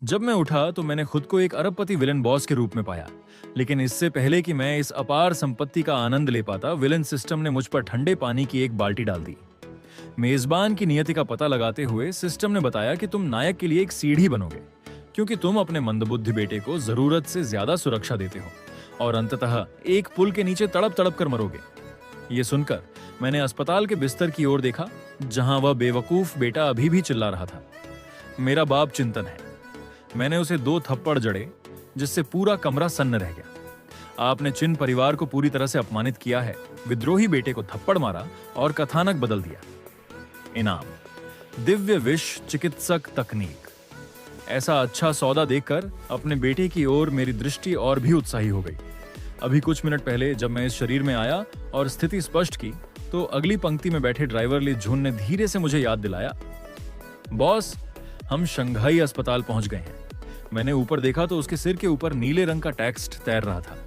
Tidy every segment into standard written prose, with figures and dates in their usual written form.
जब मैं उठा तो मैंने खुद को एक अरबपति विलन बॉस के रूप में पाया। लेकिन इससे पहले कि मैं इस अपार संपत्ति का आनंद ले पाता, विलन सिस्टम ने मुझ पर ठंडे पानी की एक बाल्टी डाल दी। मेजबान की नियति का पता लगाते हुए सिस्टम ने बताया कि तुम नायक के लिए एक सीढ़ी बनोगे, क्योंकि तुम अपने मंदबुद्धि बेटे को जरूरत से ज्यादा सुरक्षा देते हो और अंततः एक पुल के नीचे तड़प तड़प कर मरोगे। ये सुनकर मैंने अस्पताल के बिस्तर की ओर देखा, जहां वह बेवकूफ बेटा अभी भी चिल्ला रहा था। मेरा बाप चिंतन है। मैंने उसे 2 थप्पड़ जड़े, जिससे पूरा कमरा सन्न रह गया। आपने चिन परिवार को पूरी तरह से अपमानित किया है, विद्रोही बेटे को थप्पड़ मारा और कथानक बदल दिया। इनाम: दिव्य विष चिकित्सक तकनीक। ऐसा अच्छा सौदा देखकर अपने बेटे की ओर मेरी दृष्टि और भी उत्साही हो गई। अभी कुछ मिनट पहले जब मैं इस शरीर में आया और स्थिति स्पष्ट की, तो अगली पंक्ति में बैठे ड्राइवर ली झुन ने धीरे से मुझे याद दिलाया, बॉस, हम शंघाई अस्पताल पहुंच गए हैं। मैंने ऊपर देखा तो उसके सिर के ऊपर नीले रंग का टेक्स्ट तैर रहा था,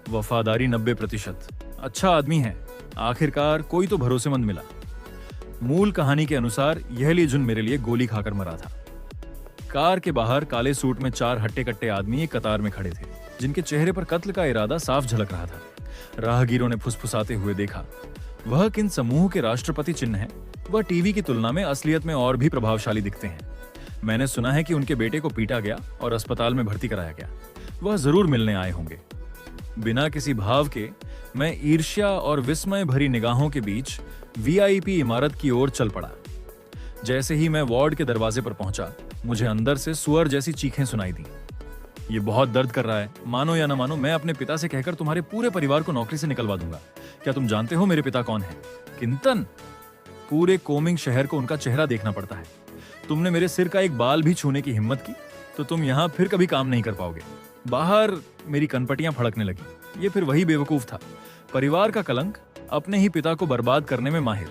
वफादारी 90%। अच्छा आदमी है, आखिरकार कोई तो भरोसेमंद मिला। मूल कहानी के अनुसार यह ली झुन मेरे लिए गोली खाकर मरा था। कार के बाहर काले सूट में 4 हट्टे कट्टे आदमी एक कतार में खड़े थे, जिनके चेहरे पर कत्ल का इरादा साफ झलक रहा था। राहगीरों ने फुसफुसाते हुए देखा, वह किन समूह के राष्ट्रपति चिन्ह हैं। वह टीवी की तुलना में असलियत में और भी प्रभावशाली दिखते हैं। मैंने सुना है कि उनके बेटे को पीटा गया और अस्पताल में भर्ती कराया गया। वह जरूर मिलने आए होंगे। बिना किसी भाव के मैं ईर्ष्या और विस्मय भरी निगाहों के बीच वीआईपी इमारत की ओर चल पड़ा। जैसे ही मैं वार्ड के दरवाजे पर पहुंचा, मुझे अंदर से सुअर जैसी चीखें सुनाई दी। ये बहुत दर्द कर रहा है, मानो या न मानो मैं अपने पिता से कहकर तुम्हारे पूरे परिवार को नौकरी से निकलवा दूंगा। क्या तुम जानते हो मेरे पिता कौन है? किंतन। पूरे कोमिंग शहर को उनका चेहरा देखना पड़ता है। तुमने मेरे सिर का एक बाल भी छूने की हिम्मत की तो तुम यहां फिर कभी काम नहीं कर पाओगे। बाहर मेरी कनपटियां फड़कने लगी। ये फिर वही बेवकूफ था, परिवार का कलंक, अपने ही पिता को बर्बाद करने में माहिर।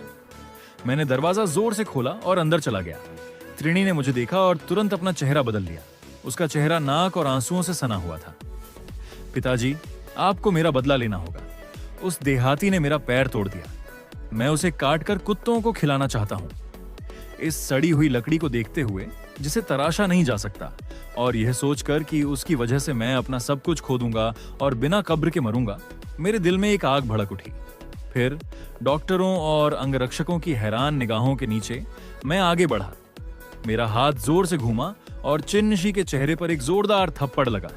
मैंने दरवाजा जोर से खोला और अंदर चला गया। त्रिणी ने मुझे देखा और तुरंत अपना चेहरा बदल लिया। उसका चेहरा नाक और आंसुओं से सना हुआ था। पिताजी, आपको मेरा बदला लेना होगा। उस देहाती ने मेरा पैर तोड़ दिया। मैं उसे काट कर कुत्तों को खिलाना चाहता हूं। इस सड़ी हुई लकड़ी को देखते हुए, जिसे तराशा नहीं जा सकता, और यह सोचकर कि उसकी वजह से मैं अपना सब कुछ खो दूंगा और बिना कब्र के मरूंगा, मेरे दिल में एक आग भड़क उठी। फिर डॉक्टरों और अंगरक्षकों की हैरान निगाहों के नीचे मैं आगे बढ़ा। मेरा हाथ जोर से घूमा और चिन्नशी के चेहरे पर एक जोरदार थप्पड़ लगा।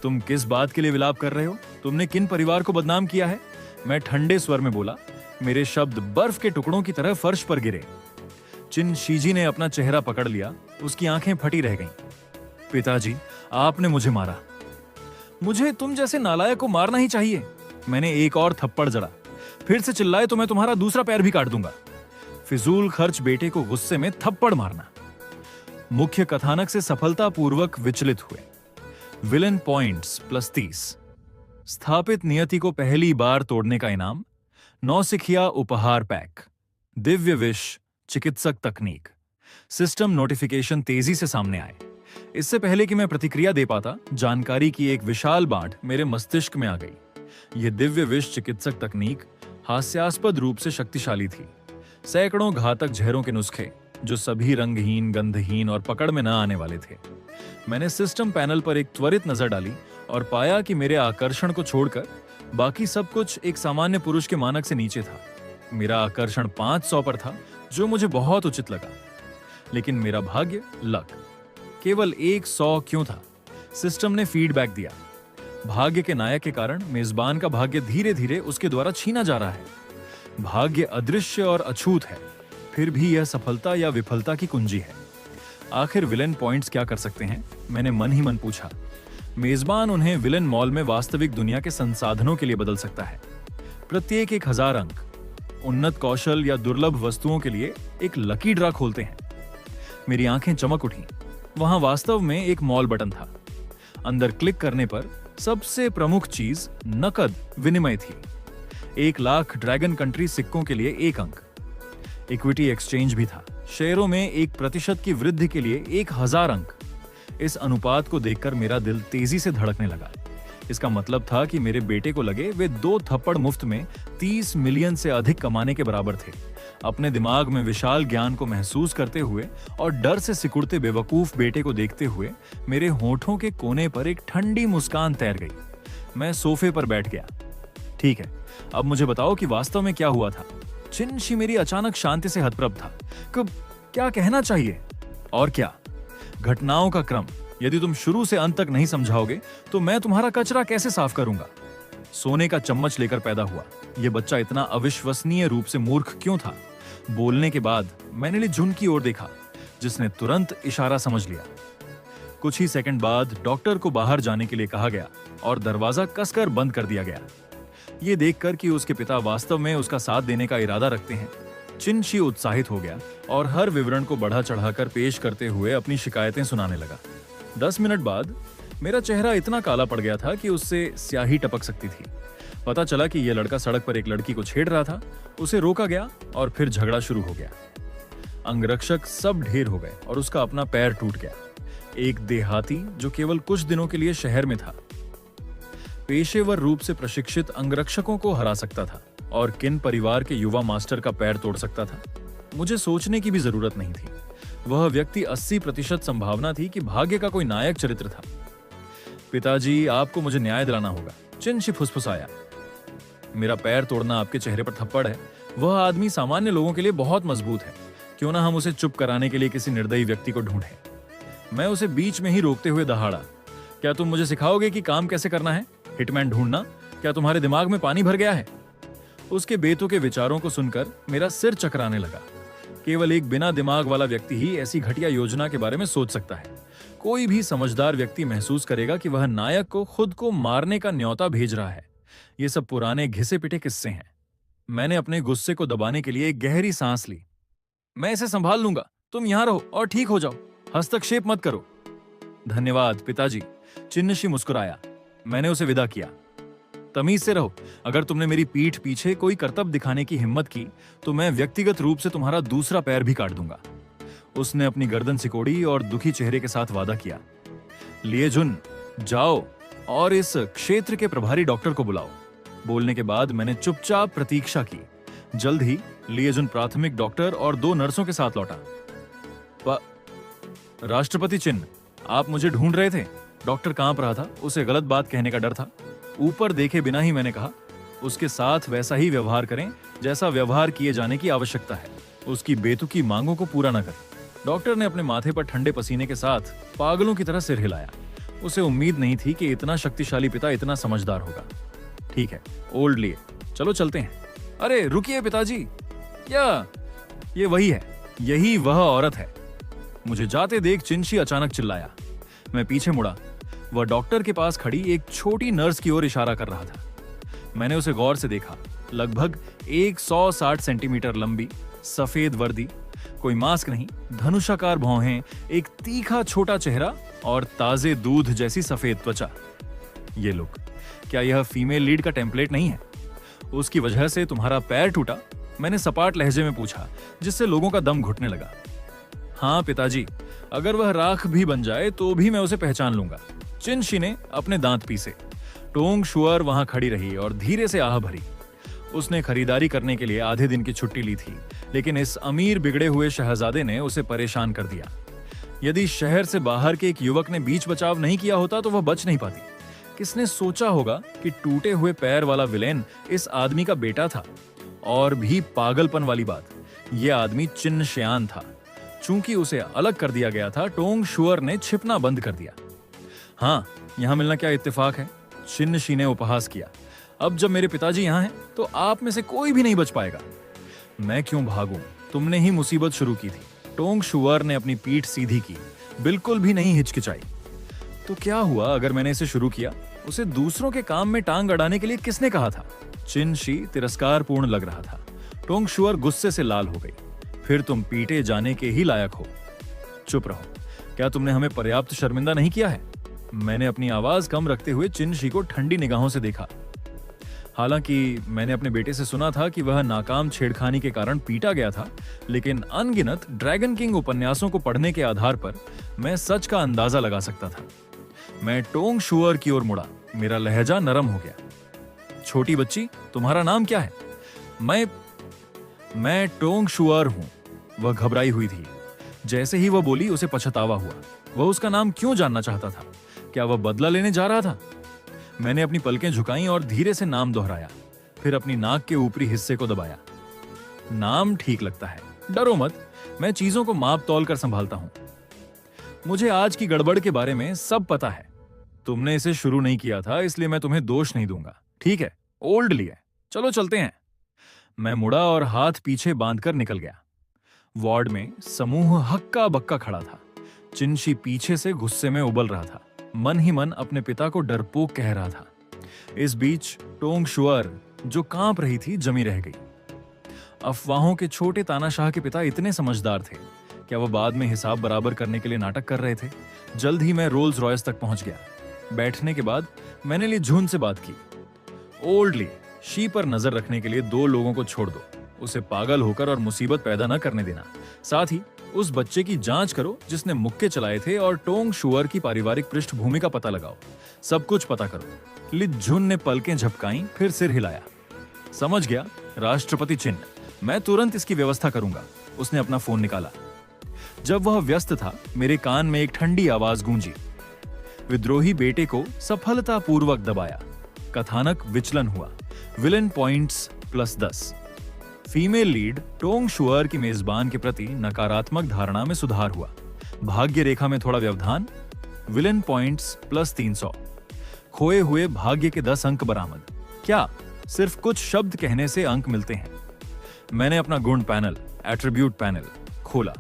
तुम किस बात के लिए विलाप कर रहे हो? तुमने किन परिवार को बदनाम किया है? मैं ठंडे स्वर में बोला। मेरे शब्द बर्फ के टुकड़ों की तरह फर्श पर गिरे। चिन शीजी ने अपना चेहरा पकड़ लिया। उसकी आंखें फटी रह गईं। पिताजी, आपने मुझे मारा। मुझे तुम जैसे नालायक को मारना ही चाहिए। मैंने एक और थप्पड़ जड़ा। फिर से चिल्लाए तो मैं तुम्हारा दूसरा पैर भी काट दूंगा। फिजूल खर्च बेटे को गुस्से में थप्पड़ मारना। मुख्य कथानक से सफलतापूर्वक विचलित हुए। Villain points +30। स्थापित नियति को पहली बार तोड़ने का इनाम, नौसिखिया उपहार पैक, दिव्य विष चिकित्सक तकनीक। सिस्टम नोटिफिकेशन तेजी से सामने आए। इससे पहले कि मैं प्रतिक्रिया दे पाता, जानकारी की एक विशाल बाढ़ मेरे मस्तिष्क में आ गई। यह दिव्य विष चिकित्सक तकनीक हास्यास्पद रूप से शक्तिशाली थी। सैकड़ों घातक जहरों के नुस्खे, जो सभी रंगहीन, गंधहीन और पकड़ में न आने वाले थे। मैंने सिस्टम पैनल पर एक त्वरित नजर डाली और पाया कि मेरे आकर्षण को छोड़कर बाकी सब कुछ एक सामान्य पुरुष के मानक से नीचे था। मेरा आकर्षण 500 पर था, जो मुझे बहुत उचित लगा। लेकिन मेरा भाग्य, लक, केवल 100 क्यों था? सिस्टम ने फीडबैक दिया। भाग्य के नायक के कारण मेजबान का भाग्य धीरे धीरे उसके द्वारा छीना जा रहा है। भाग्य अदृश्य और अछूत है, फिर भी यह सफलता या विफलता की कुंजी है। आखिर विलेन पॉइंट्स क्या कर सकते हैं? मैंने मन ही मन पूछा। मेजबान उन्हें विलेन मॉल में वास्तविक दुनिया के संसाधनों के लिए बदल सकता है। प्रत्येक 1000 अंक उन्नत कौशल या दुर्लभ वस्तुओं के लिए एक लकी ड्रा खोलते हैं। मेरी आंखें चमक उठी। वहां वास्तव में एक मॉल बटन था। अंदर क्लिक करने पर सबसे प्रमुख चीज नकद विनिमय थी। 1,00,000 ड्रैगन कंट्री सिक्कों के लिए 1 अंक। इक्विटी एक्सचेंज भी था। शेयरों में 1% की वृद्धि के लिए 1000 अंक। इस अनुपात को देखकर मेरा दिल तेजी से धड़कने लगा। इसका मतलब था कि मेरे बेटे को लगे वे 2 थप्पड़ मुफ्त में 30 मिलियन से अधिक कमाने के बराबर थे। अपने दिमाग में विशाल ज्ञान को महसूस करते हुए और डर से सिकुड़ते बेवकूफ बेटे को देखते हुए मेरे होठों के कोने पर एक ठंडी मुस्कान तैर गई। मैं सोफे पर बैठ गया। ठीक है, अब मुझे बताओ कि वास्तव में क्या हुआ था। चिन मेरी अचानक शांति से हतप्रभ था। कब क्या कहना चाहिए? और क्या घटनाओं का क्रम यदि तुम शुरू से अंत तक नहीं समझाओगे तो मैं तुम्हारा कचरा कैसे साफ करूंगा? सोने का चम्मच लेकर पैदा हुआ यह बच्चा इतना अविश्वसनीय रूप से मूर्ख क्यों था? बोलने के बाद मैंने ली जुन की ओर देखा, जिसने तुरंत इशारा समझ लिया। कुछ ही सेकंड बाद डॉक्टर को बाहर जाने के लिए कहा गया और दरवाजा कसकर बंद कर दिया गया। ये देखकर कि उसके पिता वास्तव में उसका साथ देने का इरादा रखते हैं, चिनशी उत्साहित हो गया और हर विवरण को बढ़ा चढ़ाकर पेश करते हुए अपनी शिकायतें सुनाने लगा। 10 मिनट बाद मेरा चेहरा इतना काला पड़ गया था कि उससे स्याही टपक सकती थी। पता चला कि यह लड़का सड़क पर एक लड़की को छेड़ रहा था। उसे रोका गया और फिर झगड़ा शुरू हो गया। अंगरक्षक सब ढेर हो गए और उसका अपना पैर टूट गया। एक देहाती जो केवल कुछ दिनों के लिए शहर में था, पेशेवर रूप से प्रशिक्षित अंगरक्षकों को हरा सकता था और किन परिवार के युवा मास्टर का पैर तोड़ सकता था, मुझे सोचने की भी जरूरत नहीं थी। वह व्यक्ति 80% संभावना थी कि भाग्य का कोई नायक चरित्र था। पिताजी, आपको मुझे न्याय दिलाना होगा, चिनशी फुसफुसाया। मेरा पैर तोड़ना आपके चेहरे पर थप्पड़ है। वह आदमी सामान्य लोगों के लिए बहुत मजबूत है। क्यों ना हम उसे चुप कराने के लिए किसी निर्दयी व्यक्ति को ढूंढें। मैं उसे बीच में ही रोकते हुए दहाड़ा, क्या तुम मुझे सिखाओगे कि काम कैसे करना है? हिटमैन ढूंढना? क्या तुम्हारे दिमाग में पानी भर गया है? उसके बेतुके विचारों को सुनकर मेरा सिर चकराने लगा। केवल एक बिना दिमाग वाला व्यक्ति ही ऐसी घटिया योजना के बारे में सोच सकता है। कोई भी समझदार व्यक्ति महसूस करेगा कि वह नायक को खुद को मारने का न्योता भेज रहा है। ये सब पुराने घिसे पिटे किस्से हैं। मैंने अपने गुस्से को दबाने के लिए एक गहरी सांस ली। मैं इसे संभाल लूंगा, तुम यहां रहो और ठीक हो जाओ, हस्तक्षेप मत करो। धन्यवाद पिताजी, चिन्नशी मुस्कुराया। मैंने उसे विदा किया। तमीज से रहो, अगर तुमने मेरी पीठ पीछे कोई करतब दिखाने की हिम्मत की तो मैं व्यक्तिगत रूप से तुम्हारा दूसरा पैर भी काट दूंगा। उसने अपनी गर्दन सिकोड़ी और दुखी चेहरे के साथ वादा किया। लिए जुन, जाओ और इस क्षेत्र के प्रभारी डॉक्टर को बुलाओ। बोलने के बाद मैंने चुपचाप प्रतीक्षा की। जल्द ही लिएजुन प्राथमिक डॉक्टर और 2 नर्सों के साथ लौटा। राष्ट्रपति चिन्ह, आप मुझे ढूंढ रहे थे? डॉक्टर कांप रहा था। उसे गलत बात कहने का डर था। ऊपर देखे बिना ही मैंने कहा, उसके साथ वैसा ही व्यवहार करें जैसा व्यवहार किए जाने की आवश्यकता है। उसकी बेतुकी मांगों को पूरा न करें। डॉक्टर ने अपने माथे पर ठंडे पसीने के साथ पागलों की तरह सिर हिलाया। उसे उम्मीद नहीं थी कि इतना शक्तिशाली पिता इतना समझदार होगा। ठीक है, ओल्ड लिए, चलो चलते हैं। अरे रुकिए पिताजी, क्या? ये वही है, यही वह औरत है। मुझे जाते देख चिनशी अचानक चिल्लाया। मैं पीछे मुड़ा। वह डॉक्टर के पास खड़ी एक छोटी नर्स की ओर इशारा कर रहा था। मैंने उसे गौर से देखा। लगभग 160 सेंटीमीटर लंबी, सफेद वर्दी, कोई मास्क नहीं, धनुषाकार भौहें, एक तीखा छोटा चेहरा और ताजे दूध जैसी सफेद त्वचा। ये लुक, क्या यह फीमेल लीड का टेम्पलेट नहीं है? उसकी वजह से तुम्हारा पैर टूटा? मैंने सपाट लहजे में पूछा, जिससे लोगों का दम घुटने लगा। हाँ पिताजी, अगर वह राख भी बन जाए तो भी मैं उसे पहचान लूंगा। चिनशी ने अपने दांत पीसे। टोंग शुअर वहां खड़ी रही और धीरे से आह भरी। उसने खरीदारी करने के लिए आधे दिन की छुट्टी ली थी, लेकिन इस अमीर बिगड़े हुए शहजादे ने उसे परेशान कर दिया। यदि शहर से बाहर के एक युवक ने बीच बचाव नहीं किया होता तो वह बच नहीं पाती। किसने सोचा होगा कि टूटे हुए पैर वाला विलेन इस आदमी का बेटा था? और भी पागलपन वाली बात, यह आदमी चिन श्यान था। चूंकि उसे अलग कर दिया गया था, टोंग शुअर ने छिपना बंद कर दिया। हाँ, यहां मिलना क्या इत्तेफाक है? चिन्नशी ने उपहास किया। अब जब मेरे पिताजी यहां हैं तो आप में से कोई भी नहीं बच पाएगा। मैं क्यों भागूं? तुमने ही मुसीबत शुरू की थी। टोंग शुअर ने अपनी पीठ सीधी की, बिल्कुल भी नहीं हिचकिचाई। तो क्या हुआ अगर मैंने इसे शुरू किया? उसे दूसरों के काम में टांग अड़ाने के लिए किसने कहा था? चिनशी तिरस्कारपूर्ण लग रहा था। टोंग शुअर गुस्से से लाल हो गई। फिर तुम पीटे जाने के ही लायक हो। चुप रहो। क्या तुमने हमें पर्याप्त शर्मिंदा नहीं किया है? मैंने अपनी आवाज कम रखते हुए चिनशी को ठंडी निगाहों से देखा। हालांकि मैंने अपने बेटे से सुना था कि वह नाकाम छेड़खानी के कारण पीटा गया था, लेकिन अनगिनत ड्रैगन किंग उपन्यासों को पढ़ने के आधार पर मैं सच का अंदाजा लगा सकता था। मैं टोंग शुअर की ओर मुड़ा। मेरा लहजा नरम हो गया। छोटी बच्ची, तुम्हारा नाम क्या है? मैं टोंग शुआर हूं। वह घबराई हुई थी। जैसे ही वह बोली उसे पछतावा हुआ। वह उसका नाम क्यों जानना चाहता था? क्या वह बदला लेने जा रहा था? मैंने अपनी पलकें झुकाईं और धीरे से नाम दोहराया, फिर अपनी नाक के ऊपरी हिस्से को दबाया। नाम ठीक लगता है, डरो मत, मैं चीजों को माप तौल कर संभालता हूं। मुझे आज की गड़बड़ के बारे में सब पता है। तुमने इसे शुरू नहीं किया था, इसलिए मैं तुम्हें दोष नहीं दूंगा। ठीक है, ओल्ड लिए, चलो चलते हैं। मैं मुड़ा और हाथ पीछे बांधकर निकल गया। वार्ड में समूह हक्का बक्का खड़ा था। चिंशी पीछे से गुस्से में उबल रहा था, मन ही मन अपने पिता को डरपोक कह रहा था। इस बीच टोंग शुआर, जो कांप रही थी, जमी रह गई। अफवाहों के छोटे तानाशाह के पिता इतने समझदार थे। क्या वह बाद में हिसाब बराबर करने के लिए नाटक कर रहे थे? जल्द ही मैं रोल्स रॉयस तक पहुंच गया। बैठने के बाद मैंने ली झून से बात की। ओल्ड ली, शी पर नजर रखने के लिए 2 लोगों को छोड़ दो। उसे पागल होकर और मुसीबत पैदा न करने देना। साथ ही उस बच्चे की जांच करो जिसने मुक्के चलाए थे, और टोंग शुआर की पारिवारिक पृष्ठभूमि का पता लगाओ। सब कुछ पता करो। लिझुन ने पलकें झपकाईं, फिर सिर हिलाया। समझ गया, राष्ट्रपति चिन्ह, मैं तुरंत इसकी व्यवस्था करूंगा। उसने अपना फोन निकाला। जब वह व्यस्त था, मेरे कान में एक ठंडी आवाज गूंजी। विद्रोही बेटे को सफलतापूर्वक दबाया। कथानक विचलन हुआ। Villain points +10। Female lead Tong शुआर की मेजबान के प्रति नकारात्मक धारणा में सुधार हुआ। भाग्य रेखा में थोड़ा व्यवधान। Villain points +300। खोए हुए भाग्य के 10 अंक बरामद। क्या सिर्फ कुछ शब्द कहने से अंक मिलते हैं? मैंने अपना गुण पैनल, एट्रीब्यूट पैनल खोला।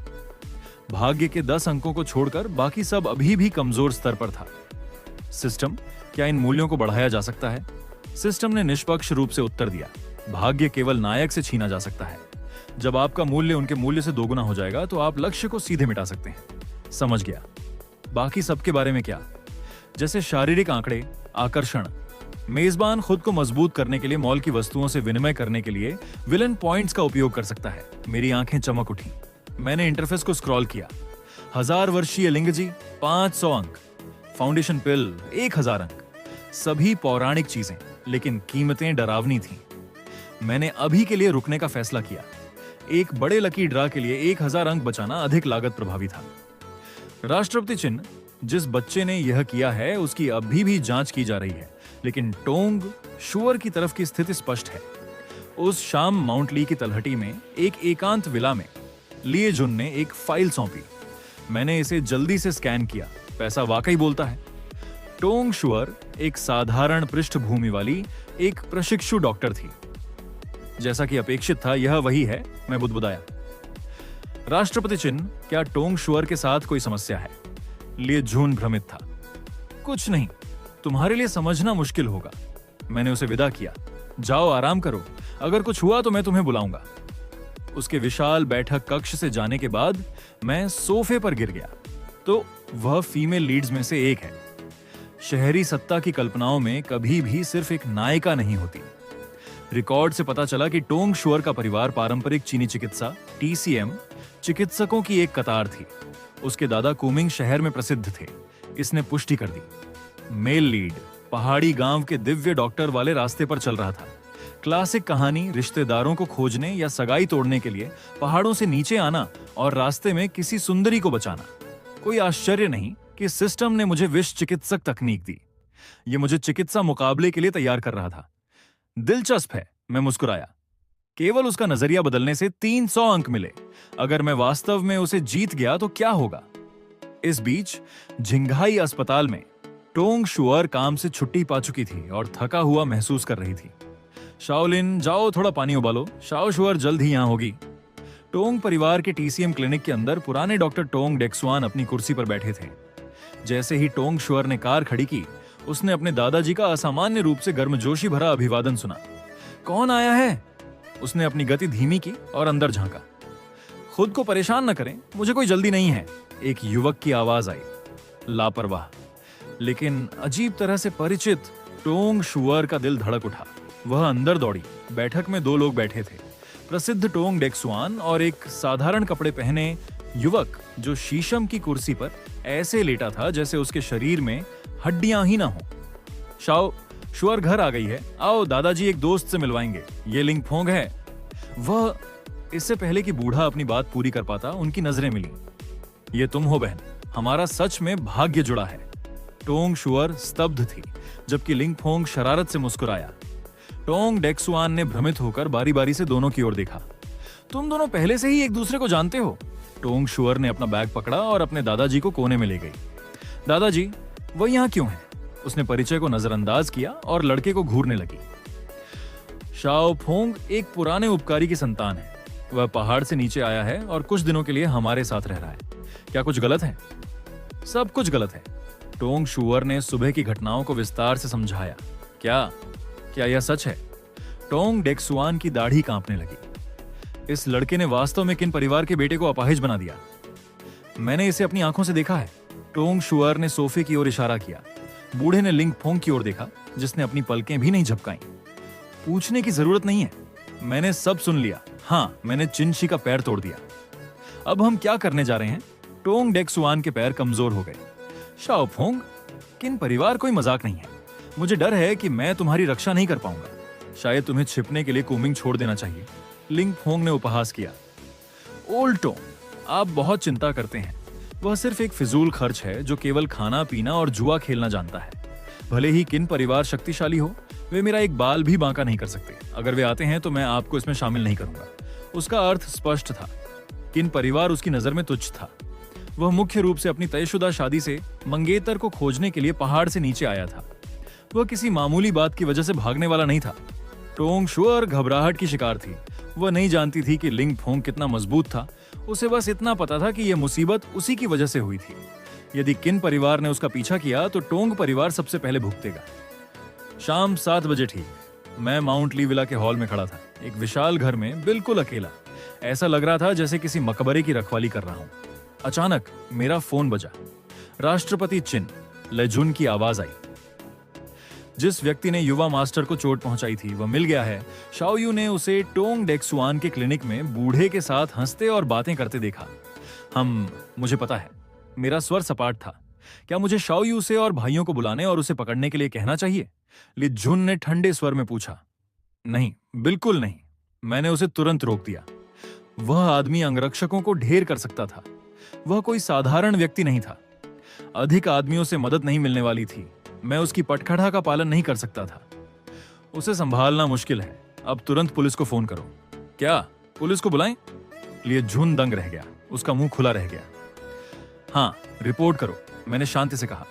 भाग्य के 10 अंकों को छोड़कर बाकी सब अभी भी कमजोर स्तर पर था। सिस्टम, क्या इन मूल्यों को बढ़ाया जा सकता है? सिस्टम ने निष्पक्ष रूप से उत्तर दिया, भाग्य केवल नायक से छीना जा सकता है। जब आपका मूल्य उनके मूल्य से दोगुना हो जाएगा तो आप लक्ष्य को सीधे मिटा सकते हैं। समझ गया। बाकी सबके बारे में क्या? जैसे शारीरिक आंकड़े, आकर्षण। मेजबान खुद को मजबूत करने के लिए मॉल की वस्तुओं से विनिमय करने के लिए विलन पॉइंट्स का उपयोग कर सकता है। मेरी आंखें चमक उठी। मैंने इंटरफेस को स्क्रॉल किया। 1000 वर्षीय लिंगजी 500 अंक, फाउंडेशन पिल 1000 अंक। सभी पौराणिक चीजें, लेकिन कीमतें डरावनी थीं। मैंने अभी के लिए रुकने का फैसला किया। एक बड़े लकी ड्रा के लिए 1000 अंक बचाना अधिक लागत प्रभावी था। राष्ट्रपति चिन्ह, जिस बच्चे ने यह किया है उसकी अभी भी जांच की जा रही है, लेकिन टोंग शुआर की तरफ की स्थिति स्पष्ट है। उस शाम माउंट ली की तलहटी में एक एकांत विला में लिए जुन ने एक फाइल सौंपी। मैंने इसे जल्दी से स्कैन किया। पैसा वाकई बोलता है। टोंग शुआर एक साधारण पृष्ठभूमि वाली एक प्रशिक्षु डॉक्टर थी। जैसा कि अपेक्षित था, यह वही है, मैं बुदबुदाया। राष्ट्रपति चिन्ह, क्या टोंग शुआर के साथ कोई समस्या है? लिए झून भ्रमित था। कुछ नहीं, तुम्हारे लिए समझना मुश्किल होगा। मैंने उसे विदा किया। जाओ आराम करो, अगर कुछ हुआ तो मैं तुम्हें बुलाऊंगा। उसके विशाल बैठक कक्ष से जाने के बाद मैं सोफे पर गिर गया। तो वह फीमेल लीड्स में से एक है। शहरी सत्ता की कल्पनाओं में कभी भी सिर्फ एक नायिका नहीं होती। रिकॉर्ड से पता चला कि टोंग शुआर का परिवार पारंपरिक चीनी चिकित्सा TCM चिकित्सकों की एक कतार थी। उसके दादा कुमिंग शहर में प्रसिद्ध थे। इसने पुष्टि कर दी। मेल लीड पहाड़ी गांव के दिव्य डॉक्टर वाले रास्ते पर चल रहा था। क्लासिक कहानी, रिश्तेदारों को खोजने या सगाई तोड़ने के लिए पहाड़ों से नीचे आना और रास्ते में किसी सुंदरी को बचाना। कोई आश्चर्य नहीं कि सिस्टम ने मुझे विष चिकित्सक तकनीक दी। यह मुझे चिकित्सा मुकाबले के लिए तैयार कर रहा था। दिलचस्प है, मैं मुस्कुराया। केवल उसका नजरिया बदलने से 300 अंक मिले। अगर मैं वास्तव में उसे जीत गया तो क्या होगा? इस बीच झिंघाई अस्पताल में टोंग शुआर काम से छुट्टी पा चुकी थी और थका हुआ महसूस कर रही थी। शाओलिन, जाओ थोड़ा पानी उबालो, शाओ शुआर जल्द ही यहां होगी। टोंग परिवार के TCM क्लिनिक के अंदर पुराने डॉक्टर टोंग डेक्सुआन अपनी कुर्सी पर बैठे थे। जैसे ही टोंग शुआर ने कार खड़ी की, उसने अपने दादाजी का असामान्य रूप से गर्मजोशी भरा अभिवादन सुना। कौन आया है? उसने अपनी गति धीमी की और अंदर झांका। खुद को परेशान न करें, मुझे कोई जल्दी नहीं है, एक युवक की आवाज आई। लापरवाह लेकिन अजीब तरह से परिचित टोंग शुआर का दिल धड़क उठा। वह अंदर दौड़ी। बैठक में 2 लोग बैठे थे, प्रसिद्ध टोंग डेक्सुआन और एक साधारण कपड़े पहने युवक जो शीशम की कुर्सी पर ऐसे लेटा था जैसे उसके शरीर में हड्डियां ही ना हो। शाओ शुआर घर आ गई है, आओ दादाजी एक दोस्त से मिलवाएंगे, ये लिंग फोंग है। वह इससे पहले कि बूढ़ा अपनी बात पूरी कर पाता, उनकी नजरें मिली। ये तुम हो बहन, हमारा सच में भाग्य जुड़ा है। टोंग शुअर स्तब्ध थी, जबकि लिंगफोंग शरारत से मुस्कुराया। टोंग डेक्सुआन ने भ्रमित होकर बारी बारी से दोनों की ओर देखा। तुम दोनों पहले से ही एक दूसरे को जानते हो? टोंग शुअर ने अपना बैग पकड़ा और अपने दादाजी को कोने में ले गई। दादाजी, वो यहाँ क्यों है? उसने परिचय को नजरअंदाज किया और लड़के को घूरने लगी। शाओ फोंग एक पुराने उपकारी की संतान है। वह पहाड़ से नीचे आया है और कुछ दिनों के लिए हमारे साथ रह रहा है। क्या कुछ गलत है? सब कुछ गलत है। टोंग शुअर ने सुबह की घटनाओं को विस्तार से समझाया। क्या यह सच है? टोंग डेक्सुआन की दाढ़ी कांपने लगी। इस लड़के ने वास्तव में किन परिवार के बेटे को अपाहिज बना दिया? मैंने इसे अपनी आंखों से देखा है। टोंग शुअर ने सोफे की ओर इशारा किया। बूढ़े ने लिंगफोंग की ओर देखा, जिसने अपनी पलकें भी नहीं झपकाईं। पूछने की जरूरत नहीं है, मैंने सब सुन लिया। हाँ, मैंने चिनशी का पैर तोड़ दिया। अब हम क्या करने जा रहे हैं? टोंग डेक्सुआन के पैर कमजोर हो गए। शाओ फोंग, किन परिवार कोई मजाक नहीं है। मुझे डर है कि मैं तुम्हारी रक्षा नहीं कर पाऊंगा। शायद तुम्हें छिपने के लिए कूमिंग छोड़ देना चाहिए। लिंगफोंग ने उपहास किया। ओल्ड टोंग, आप बहुत चिंता करते हैं। वह सिर्फ एक फिजूल खर्च है जो केवल खाना पीना और जुआ खेलना जानता है। भले ही किन परिवार शक्तिशाली हो, वे मेरा एक बाल भी बांका नहीं कर सकते। अगर वे आते हैं तो मैं आपको इसमें शामिल नहीं करूंगा। उसका अर्थ स्पष्ट था। किन परिवार उसकी नजर में तुच्छ था। वह मुख्य रूप से अपनी तयशुदा शादी से मंगेतर को खोजने के लिए पहाड़ से नीचे आया था। वह किसी मामूली बात की वजह से भागने वाला नहीं था। टोंग शुअर घबराहट की शिकार थी। वह नहीं जानती थी कि लिंगफोंग कितना मजबूत था। उसे बस इतना पता था कि यह मुसीबत उसी की वजह से हुई थी। यदि किन परिवार ने उसका पीछा किया तो टोंग परिवार सबसे पहले भुगतेगा। शाम 7 बजे ठीक, मैं माउंट ली विला के हॉल में खड़ा था, एक विशाल घर में, बिल्कुल अकेला। ऐसा लग रहा था जैसे किसी मकबरे की रखवाली कर रहा हूं। अचानक मेरा फोन बजा। राष्ट्रपति चिन लेजुन की आवाज आई। जिस व्यक्ति ने युवा मास्टर को चोट पहुंचाई थी वह मिल गया है। शाओयू ने उसे टोंग डेक्सुआन के क्लिनिक में बूढ़े के साथ हंसते और बातें करते देखा। मुझे पता है। मेरा स्वर सपाट था। क्या मुझे शाओयू से और भाइयों को बुलाने और उसे पकड़ने के लिए कहना चाहिए? लिजुन ने ठंडे स्वर में पूछा। नहीं, बिल्कुल नहीं। मैंने उसे तुरंत रोक दिया। वह आदमी अंगरक्षकों को ढेर कर सकता था। वह कोई साधारण व्यक्ति नहीं था। अधिक आदमियों से मदद नहीं मिलने वाली थी। मैं उसकी पटखड़ा का पालन नहीं कर सकता था। उसे संभालना मुश्किल है। अब तुरंत पुलिस को फोन करो। क्या पुलिस को बुलाएं? लिजुन दंग रह गया। उसका मुंह खुला रह गया। हाँ, रिपोर्ट करो, मैंने शांति से कहा।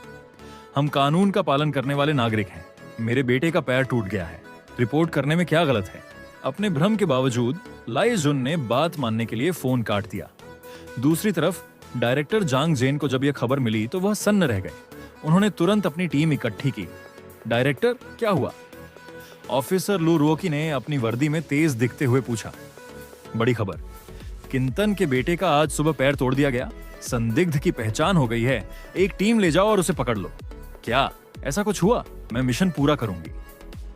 हम कानून का पालन करने वाले नागरिक हैं। मेरे बेटे का पैर टूट गया है। रिपोर्ट करने में क्या गलत है? अपने भ्रम के बावजूद लाइजुन ने बात मानने के लिए फोन काट दिया। दूसरी तरफ डायरेक्टर जांग जेन को जब यह खबर मिली तो वह सन्न रह गए। उन्होंने तुरंत अपनी टीम इकट्ठी की। डायरेक्टर, क्या हुआ? ऑफिसर लू रुओकी ने अपनी वर्दी में तेज दिखते हुए पूछा। बड़ी खबर, किंतन के बेटे का आज सुबह पैर तोड़ दिया गया। संदिग्ध की पहचान हो गई है। एक टीम ले जाओ और उसे पकड़ लो। क्या ऐसा कुछ हुआ? मैं मिशन पूरा करूंगी।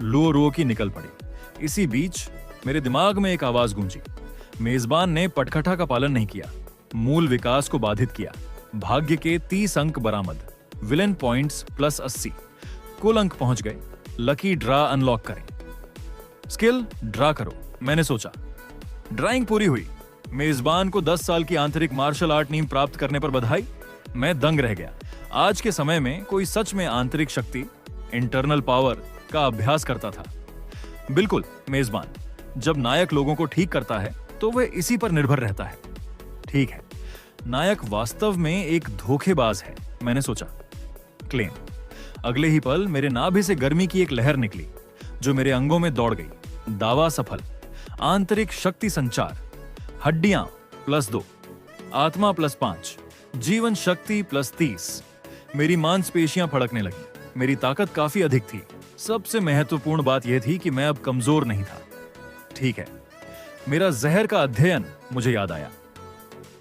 लू रुओकी निकल पड़ी। इसी बीच मेरे दिमाग में एक आवाज गूंजी। मेजबान ने पटखटा का पालन नहीं किया। मूल विकास को बाधित किया। भाग्य के 30 अंक बरामद। Villain points plus 80। कुल अंक पहुंच गए। लकी ड्रा अनलॉक करें। स्किल ड्रा करो। मैंने सोचा। ड्राइंग पूरी हुई। मेजबान को 10 साल की आंतरिक मार्शल आर्ट नींव प्राप्त करने पर बधाई। मैं दंग रह गया। आज के समय में कोई सच में आंतरिक शक्ति, इंटरनल पावर का अभ्यास करता था। बिल्कुल मेजबान, जब नायक लोगों को ठीक करता है तो वह इसी पर निर्भर रहता है। ठीक है, नायक वास्तव में एक धोखेबाज है, मैंने सोचा। क्लेम। अगले ही पल मेरे नाभि से गर्मी की एक लहर निकली जो मेरे अंगों में दौड़ गई। दावा सफल। आंतरिक शक्ति संचार। हड्डियां +2, आत्मा +5, जीवन शक्ति +30। मेरी मांसपेशियां फड़कने लगी। मेरी ताकत काफी अधिक थी। सबसे महत्वपूर्ण बात यह थी कि मैं अब कमजोर नहीं था। ठीक है, मेरा जहर का अध्ययन मुझे याद आया।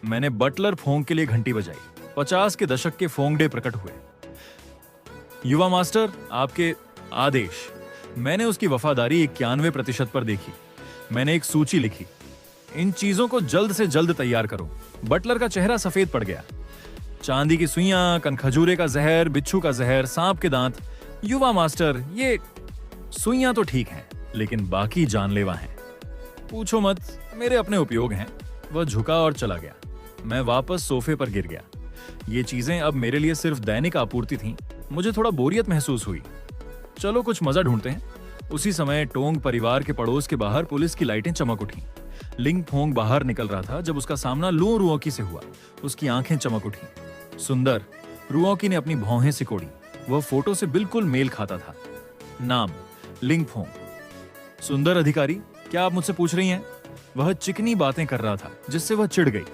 मैंने बटलर फोंग के लिए घंटी बजाई। 50 के दशक के फोंगडे प्रकट हुए। युवा मास्टर, आपके आदेश। मैंने उसकी वफादारी 91% पर देखी। मैंने एक सूची लिखी। इन चीजों को जल्द से जल्द तैयार करो। बटलर का चेहरा सफेद पड़ गया। चांदी की सुइयां, कनखजूरे का जहर, बिच्छू का जहर, सांप के दांत। युवा मास्टर, ये सुइयां तो ठीक हैं, लेकिन बाकी जानलेवा हैं। पूछो मत, मेरे अपने उपयोग हैं। वह झुका और चला गया। मैं वापस सोफे पर गिर गया। ये चीजें अब मेरे लिए सिर्फ दैनिक आपूर्ति थीं। मुझे थोड़ा बोरियत महसूस हुई। चलो कुछ मजा ढूंढते हैं। उसी समय टोंग परिवार के पड़ोस के बाहर पुलिस की लाइटें चमक उठी। लिंग फोंग बाहर निकल रहा था जब उसका सामना लू रुओकी से हुआ। उसकी आंखें चमक उठी। सुंदर, रुओकी ने अपनी भौहें सिकोड़ी। वह फोटो से बिल्कुल मेल खाता था। नाम लिंग फोंग। सुंदर अधिकारी, क्या आप मुझसे पूछ रही हैं? वह चिकनी बातें कर रहा था जिससे वह चिढ़ गई।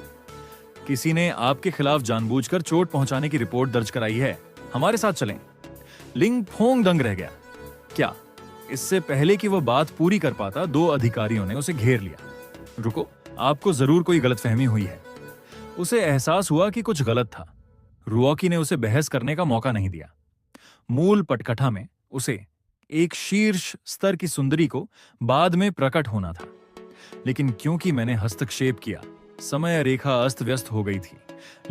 किसी ने आपके खिलाफ जानबूझकर चोट पहुंचाने की रिपोर्ट दर्ज कराई है। हमारे साथ चलें। लिंग फोंग दंग रह गया। क्या? इससे पहले कि वह बात पूरी कर पाता, दो अधिकारियों ने उसे घेर लिया। रुको, आपको जरूर कोई गलतफहमी हुई है। उसे एहसास हुआ कि कुछ गलत था। रुओकी ने उसे बहस करने का मौका नहीं दिया। मूल पटकथा में उसे एक शीर्ष स्तर की सुंदरी को बाद में प्रकट होना था, लेकिन क्योंकि मैंने हस्तक्षेप किया, समय रेखा अस्त व्यस्त हो गई थी।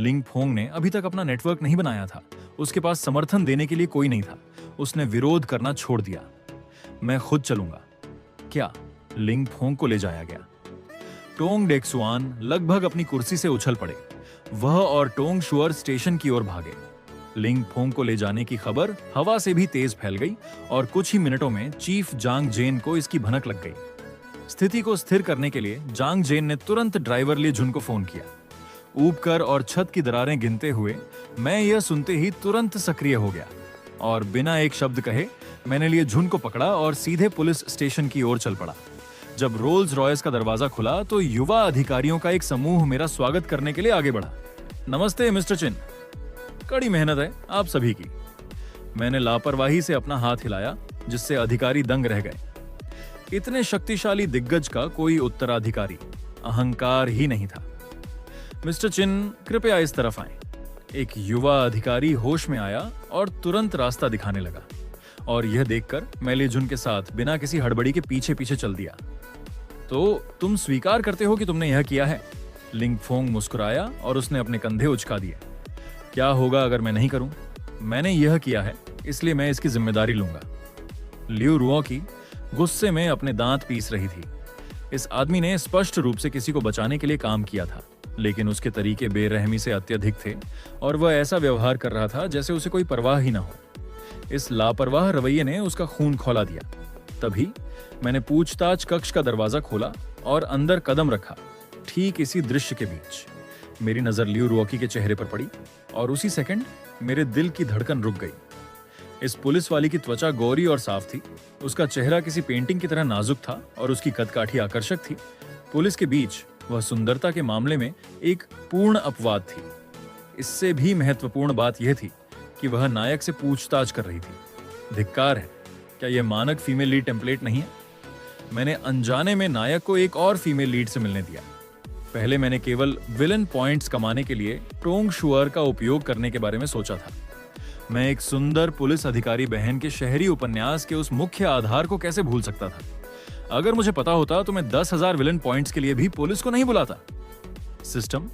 लिंग फोंग ने अभी तक अपना नेटवर्क नहीं बनाया था। उसके पास समर्थन देने के लिए कोई नहीं था। उसने विरोध करना छोड़ दिया। मैं खुद चलूंगा। क्या? लिंग फोंग को ले जाया गया। टोंग डेक्सुआन लगभग अपनी कुर्सी से उछल पड़े। वह और टोंग शुअर स्टेशन की ओर भागे। लिंग फोंग को ले जाने की खबर हवा से भी तेज फैल गई और कुछ ही मिनटों में चीफ जांग जेन को इसकी भनक लग गई। स्थिति को स्थिर करने के लिए जांग जेन ने तुरंत ड्राइवर लिए झुन को फोन किया। ऊपर और छत की दरारें गिनते हुए मैं यह सुनते ही तुरंत सक्रिय हो गया और बिना एक शब्द कहे मैंने लिए झुन को पकड़ा और सीधे पुलिस स्टेशन की ओर चल पड़ा। जब रोल्स रॉयस का दरवाजा खुला तो युवा अधिकारियों का एक समूह मेरा स्वागत करने के लिए आगे बढ़ा। नमस्ते मिस्टर चिन। कड़ी मेहनत है आप सभी की। मैंने लापरवाही से अपना हाथ हिलाया जिससे अधिकारी दंग रह गए। इतने शक्तिशाली दिग्गज का कोई उत्तराधिकारी, अहंकार ही नहीं था। मिस्टर चिन, कृपया इस तरफ आएं। एक युवा अधिकारी होश में आया और तुरंत रास्ता दिखाने लगा और यह देखकर मैं लेजुन के साथ बिना किसी हड़बड़ी के पीछे पीछे चल दिया। तो तुम स्वीकार करते हो कि तुमने यह किया है? लिंग फोंग मुस्कुराया और उसने अपने कंधे उचका दिए। क्या होगा अगर मैं नहीं करूं? मैंने यह किया है, इसलिए मैं इसकी जिम्मेदारी लूंगा। लियू रुओकी गुस्से में अपने दांत पीस रही थी। इस आदमी ने स्पष्ट रूप से किसी को बचाने के लिए काम किया था, लेकिन उसके तरीके बेरहमी से अत्यधिक थे और वह ऐसा व्यवहार कर रहा था जैसे उसे कोई परवाह ही ना हो। इस लापरवाह रवैये ने उसका खून खौला दिया। तभी मैंने पूछताछ कक्ष का दरवाजा खोला और अंदर कदम रखा। ठीक इसी दृश्य के बीच मेरी नजर लियू रुओकी के चेहरे पर पड़ी और उसी सेकंड मेरे दिल की धड़कन रुक गई। इस पुलिस वाली की त्वचा गोरी और साफ थी। उसका चेहरा किसी पेंटिंग की तरह नाजुक था और उसकी कदकाठी आकर्षक थी। पुलिस के बीच वह सुंदरता के मामले में एक पूर्ण अपवाद थी। इससे भी महत्वपूर्ण बात यह थी कि वह नायक से पूछताछ कर रही थी। धिक्कार है, क्या यह मानक फीमेल लीड टेम्पलेट नहीं है? मैंने अनजाने में नायक को एक और फीमेल लीड से मिलने दिया। पहले मैंने केवल विलन पॉइंट्स कमाने के लिए टोंग शुअर का उपयोग करने के बारे में सोचा था। मैं एक सुंदर पुलिस अधिकारी बहन के शहरी उपन्यास के उस मुख्य आधार को कैसे भूल सकता था? अगर मुझे पता होता तो मैं 10,000 विलन पॉइंट्स के लिए भी पुलिस को नहीं बुलाता। सिस्टम,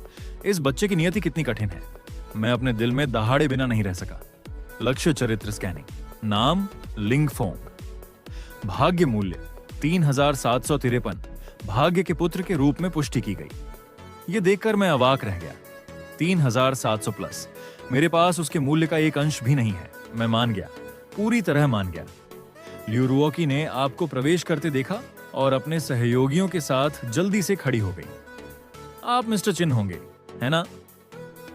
इस बच्चे की नियति कितनी कठिन है। मैं अपने दिल में दहाड़े बिना नहीं रह सका। लक्ष्य चरित्र स्कैनिंग। नाम लिंग फोंग। भाग्य मूल्य 3,753। भाग्य के पुत्र के रूप में पुष्टि की गई। यह देखकर मैं अवाक रह गया। 3,700 प्लस। मेरे पास उसके मूल्य का एक अंश भी नहीं है। मैं मान गया, पूरी तरह मान गया। लियू रुओकी ने आपको प्रवेश करते देखा और अपने सहयोगियों के साथ जल्दी से खड़ी हो गई। आप मिस्टर चिन होंगे, है ना?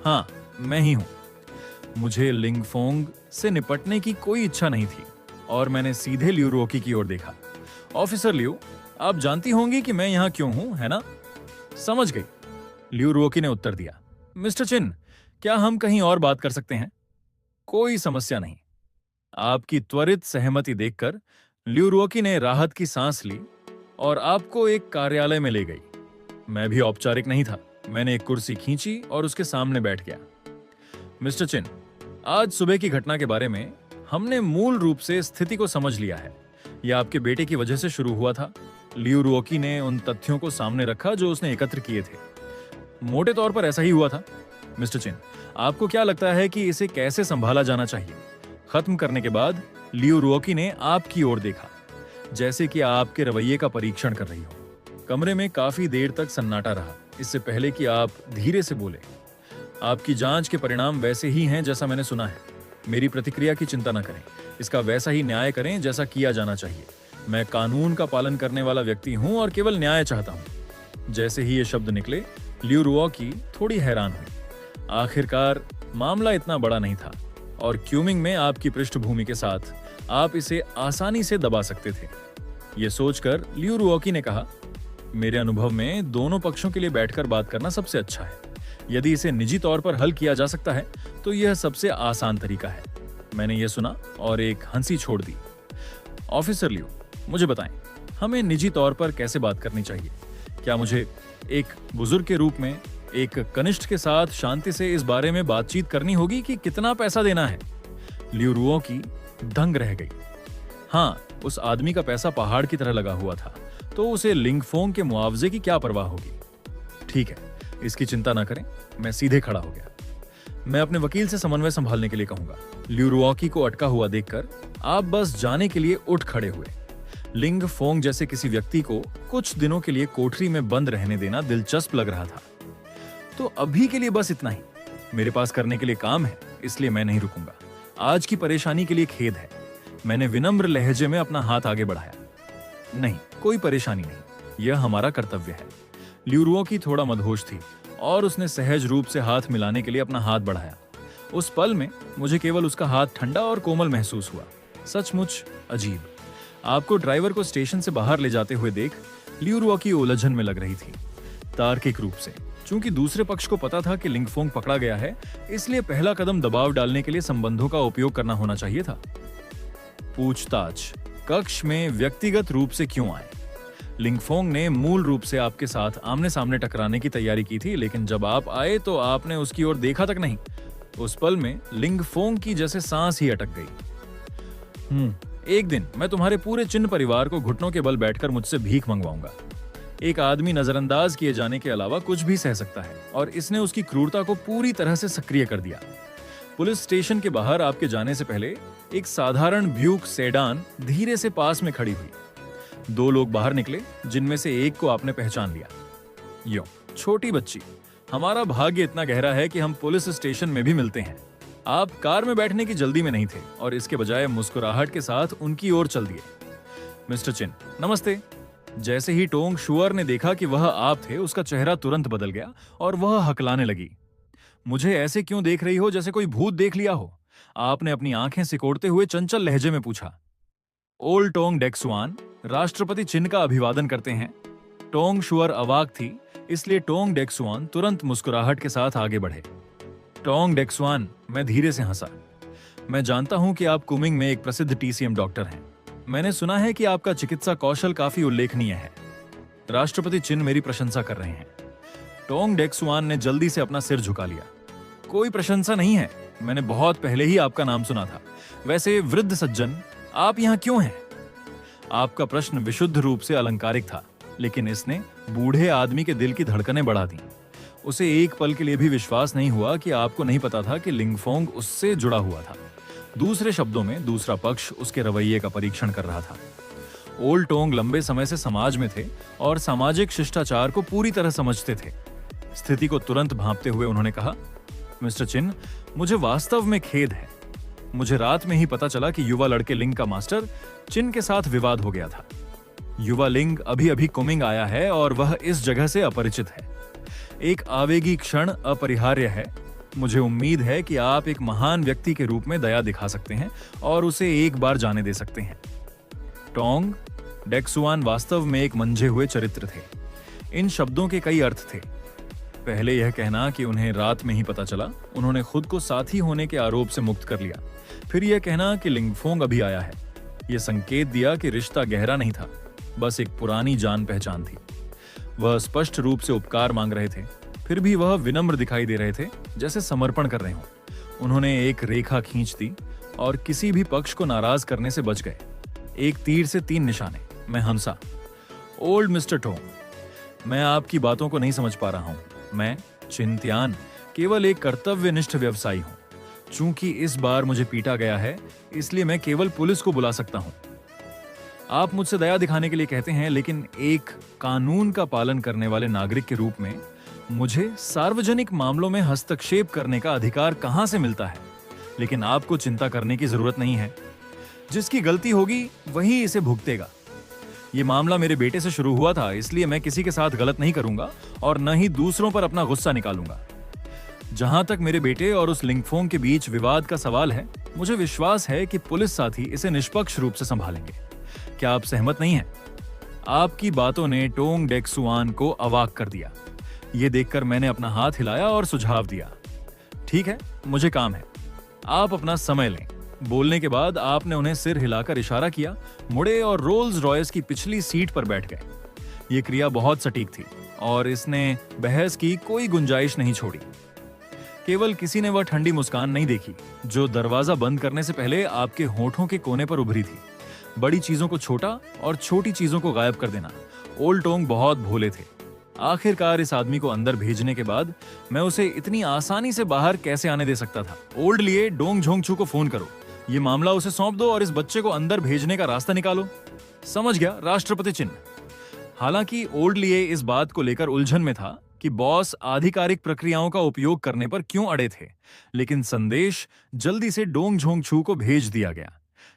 हाँ, मैं ही हूं। मुझे लिंग फोंग से निपटने की कोई इच्छा नहीं थी और मैंने सीधे लियू रुओकी की ओर देखा। ऑफिसर लियू, आप जानती होंगी कि मैं यहां क्यों हूं, है ना? समझ गई, लियू रुओकी ने उत्तर दिया। मिस्टर चिन, क्या हम कहीं और बात कर सकते हैं? कोई समस्या नहीं। आपकी त्वरित सहमति देखकर लियू रुओकी ने राहत की सांस ली और आपको एक कार्यालय में ले गई। मैं भी औपचारिक नहीं था। मैंने एक कुर्सी खींची और उसके सामने बैठ गया। मिस्टर चिन, आज सुबह की घटना के बारे में हमने मूल रूप से स्थिति को समझ लिया है। यह आपके बेटे की वजह से शुरू हुआ था। लियू रुओकी ने उन तथ्यों को सामने रखा जो उसने एकत्र किए थे। मोटे तौर पर ऐसा ही हुआ था। मिस्टर चिन, आपको क्या लगता है कि इसे कैसे संभाला जाना चाहिए? खत्म करने के बाद लियू रुओकी ने आपकी ओर देखा, जैसे कि आपके रवैये का परीक्षण कर रही हो। कमरे में काफी देर तक सन्नाटा रहा, इससे पहले कि आप धीरे से बोले। आपकी जांच के परिणाम वैसे ही हैं जैसा मैंने सुना है। मेरी प्रतिक्रिया की चिंता न करें, इसका वैसा ही न्याय करें जैसा किया जाना चाहिए। मैं कानून का पालन करने वाला व्यक्ति हूं और केवल न्याय चाहता हूं। जैसे ही ये शब्द निकले, लियू रुओकी थोड़ी हैरान हुई। आखिरकार मामला इतना बड़ा नहीं था और क्यूमिंग में आपकी पृष्ठभूमि के साथ आप इसे आसानी से दबा सकते थे। ये सोचकर लियू रुओकी ने कहा, मेरे अनुभव में दोनों पक्षों के लिए बैठकर बात करना सबसे अच्छा है। यदि इसे निजी तौर पर हल किया जा सकता है तो यह सबसे आसान तरीका है। मैंने यह सुना और एक हंसी छोड़ दी। ऑफिसर लियू, मुझे बताएं, हमें निजी तौर पर कैसे बात करनी चाहिए? क्या मुझे एक बुजुर्ग के रूप में एक कनिष्ठ के साथ शांति से इस बारे में बातचीत करनी होगी कि कितना पैसा देना है? लियू रुओकी दंग रह गई। हाँ, उस आदमी का पैसा पहाड़ की तरह लगा हुआ था, तो उसे लिंगफोंग के मुआवजे की क्या परवाह होगी? ठीक है, इसकी चिंता ना करें। मैं सीधे खड़ा हो गया। मैं अपने वकील से समन्वय संभालने के लिए कहूंगा। लियू रुओकी को अटका हुआ देखकर आप बस जाने के लिए उठ खड़े हुए। लिंगफोंग जैसे किसी व्यक्ति को कुछ दिनों के लिए कोठरी में बंद रहने देना दिलचस्प लग रहा था। तो अभी के लिए बस इतना ही। मेरे पास करने के लिए काम है, इसलिए मैं नहीं रुकूंगा। आज की परेशानी के लिए खेद है। मैंने विनम्र लहजे में अपना हाथ आगे बढ़ाया। नहीं, कोई परेशानी नहीं, यह हमारा कर्तव्य है। लियू रुओकी थोड़ा मदहोश थी और उसने सहज रूप से हाथ मिलाने के लिए अपना हाथ बढ़ाया। उस पल में मुझे केवल उसका हाथ ठंडा और कोमल महसूस हुआ। सचमुच अजीब। आपको ड्राइवर को स्टेशन से बाहर ले जाते हुए देख लियू रुओकी उलझन में लग रही थी। तार्किक रूप से, चूंकि दूसरे पक्ष को पता था कि लिंगफोंग पकड़ा गया है, इसलिए पहला कदम दबाव डालने के लिए संबंधों का उपयोग करना होना चाहिए था। पूछताछ, कक्ष में व्यक्तिगत रूप से क्यों आए? लिंगफोंग ने मूल रूप से आपके साथ आमने सामने टकराने की तैयारी की थी, लेकिन जब आप आए तो आपने उसकी ओर देखा तक नहीं। उस पल में लिंगफोंग की जैसे सांस ही अटक गई। एक दिन मैं तुम्हारे पूरे चिन्ह परिवार को घुटनों के बल बैठकर मुझसे भीख मंगवाऊंगा। एक आदमी नजरअंदाज किए जाने के अलावा कुछ भी सह सकता है, और इसने उसकी क्रूरता को पूरी तरह से सक्रिय कर दिया। पुलिस स्टेशन के बाहर आपके जाने से पहले एक साधारण ब्यूक सेडान धीरे से पास में खड़ी हुई। 2 लोग बाहर निकले, जिनमें से एक को आपने पहचान लिया। यो, छोटी बच्ची, हमारा भाग्य इतना गहरा है कि हम पुलिस स्टेशन में भी मिलते हैं। आप कार में बैठने की जल्दी में नहीं थे और इसके बजाय मुस्कुराहट के साथ उनकी ओर चल दिए। मिस्टर चिन, नमस्ते। जैसे ही टोंग शुअर ने देखा कि वह आप थे, उसका चेहरा तुरंत बदल गया और वह हकलाने लगी। मुझे ऐसे क्यों देख रही हो जैसे कोई भूत देख लिया हो? आपने अपनी आंखें सिकोड़ते हुए चंचल लहजे में पूछा। ओल्ड टोंग डेक्सुआन राष्ट्रपति चिन्ह का अभिवादन करते हैं। टोंग शुअर अवाक थी, इसलिए टोंग डेक्सुआन तुरंत मुस्कुराहट के साथ आगे बढ़े। टोंग डेक्सुआन, मैं धीरे से हंसा। मैं जानता हूं कि आप कुमिंग में एक प्रसिद्ध टीसीएम डॉक्टर हैं। मैंने सुना है कि आपका चिकित्सा कौशल काफी उल्लेखनीय है। राष्ट्रपति चिन्ह मेरी प्रशंसा कर रहे हैं। टोंग डेक्सुआन ने जल्दी से अपना सिर झुका लिया। कोई प्रशंसा नहीं है, मैंने बहुत पहले ही आपका नाम सुना था। वैसे वृद्ध सज्जन, आप यहाँ क्यों हैं? आपका प्रश्न विशुद्ध रूप से अलंकारिक था, लेकिन इसने बूढ़े आदमी के दिल की धड़कनें बढ़ा दी। उसे एक पल के लिए भी विश्वास नहीं हुआ कि आपको नहीं पता था कि लिंगफोंग उससे जुड़ा हुआ था। दूसरे शब्दों में, दूसरा पक्ष उसके रवैये का परीक्षण कर रहा था। ओल्ड टोंग लंबे समय से समाज में थे और सामाजिक शिष्टाचार को पूरी तरह समझते थे। स्थिति को तुरंत भांपते हुए उन्होंने कहा, मिस्टर चिन, मुझे वास्तव में खेद है। मुझे रात में ही पता चला कि युवा लड़के लिंग का मास्टर चिन के साथ विवाद हो गया था। युवा लिंग अभी अभी कुमिंग आया है और वह इस जगह से अपरिचित है। एक आवेगी क्षण अपरिहार्य है। मुझे उम्मीद है कि आप एक महान व्यक्ति के रूप में दया दिखा सकते हैं और उसे एक बार जाने दे सकते हैं। टोंग डेक्सुआन वास्तव में एक मंझे हुए चरित्र थे। इन शब्दों के कई अर्थ थे। पहले यह कहना कि उन्हें रात में ही पता चला, उन्होंने खुद को साथी होने के आरोप से मुक्त कर लिया। फिर यह कहना कि लिंगफोंग अभी आया है। यह संकेत दिया कि रिश्ता गहरा नहीं था, बस एक पुरानी जान पहचान थी। वह स्पष्ट रूप से उपकार मांग रहे थे, फिर भी वह विनम्र दिखाई दे रहे थे, जैसे समर्पण कर रहे हों। उन्होंने एक रेखा खींच दी और किसी भी पक्ष को नाराज करने से बच गए। एक तीर से 3 निशाने। मैं हंसा। ओल्ड मिस्टर टोंग, मैं आपकी बातों को नहीं समझ पा रहा हूं। मैं चिंत्यान केवल एक कर्तव्यनिष्ठ व्यवसायी हूं। चूंकि इस बार मुझे पीटा गया है, इसलिए मैं केवल पुलिस को बुला सकता हूं। आप मुझसे दया दिखाने के लिए कहते हैं, लेकिन एक कानून का पालन करने वाले नागरिक के रूप में मुझे सार्वजनिक मामलों में हस्तक्षेप करने का अधिकार कहां से मिलता है? लेकिन आपको चिंता करने की जरूरत नहीं है। जिसकी गलती होगी वही इसे भुगतेगा। ये मामला मेरे बेटे से शुरू हुआ था, इसलिए मैं किसी के साथ गलत नहीं करूंगा और न ही दूसरों पर अपना गुस्सा निकालूंगा। जहां तक मेरे बेटे और उस लिंगफोंग के बीच विवाद का सवाल है, मुझे विश्वास है कि पुलिस साथी इसे निष्पक्ष रूप से संभालेंगे। क्या आप सहमत नहीं हैं? आपकी बातों ने टोंग डेक सुआन को अवाक कर दिया। ये देखकर मैंने अपना हाथ हिलाया और सुझाव दिया, ठीक है, मुझे काम है, आप अपना समय लें। बोलने के बाद आपने उन्हें सिर हिलाकर इशारा किया, मुड़े और रोल्स रॉयस की पिछली सीट पर बैठ गए। ये क्रिया बहुत सटीक थी और इसने बहस की कोई गुंजाइश नहीं छोड़ी। केवल किसी ने वह ठंडी मुस्कान नहीं देखी जो दरवाजा बंद करने से पहले आपके होठों के कोने पर उभरी थी। बड़ी चीजों को छोटा और छोटी चीजों को गायब कर देना। ओल्ड टोंग बहुत भोले थे। आखिरकार इस आदमी को अंदर भेजने के बाद मैं उसे इतनी आसानी से बाहर कैसे आने दे सकता था? ओल्ड लिए डोंग झोंगछू को फोन करो, ये मामला उसे सौंप दो और इस बच्चे को अंदर भेजने का रास्ता निकालो। समझ गया, राष्ट्रपति चिन्ह। हालांकि ओल्ड लिए इस बात को लेकर उलझन में था कि बॉस आधिकारिक प्रक्रियाओं का उपयोग करने पर क्यों अड़े थे, लेकिन संदेश जल्दी से डोंग झोंगछू को भेज दिया गया।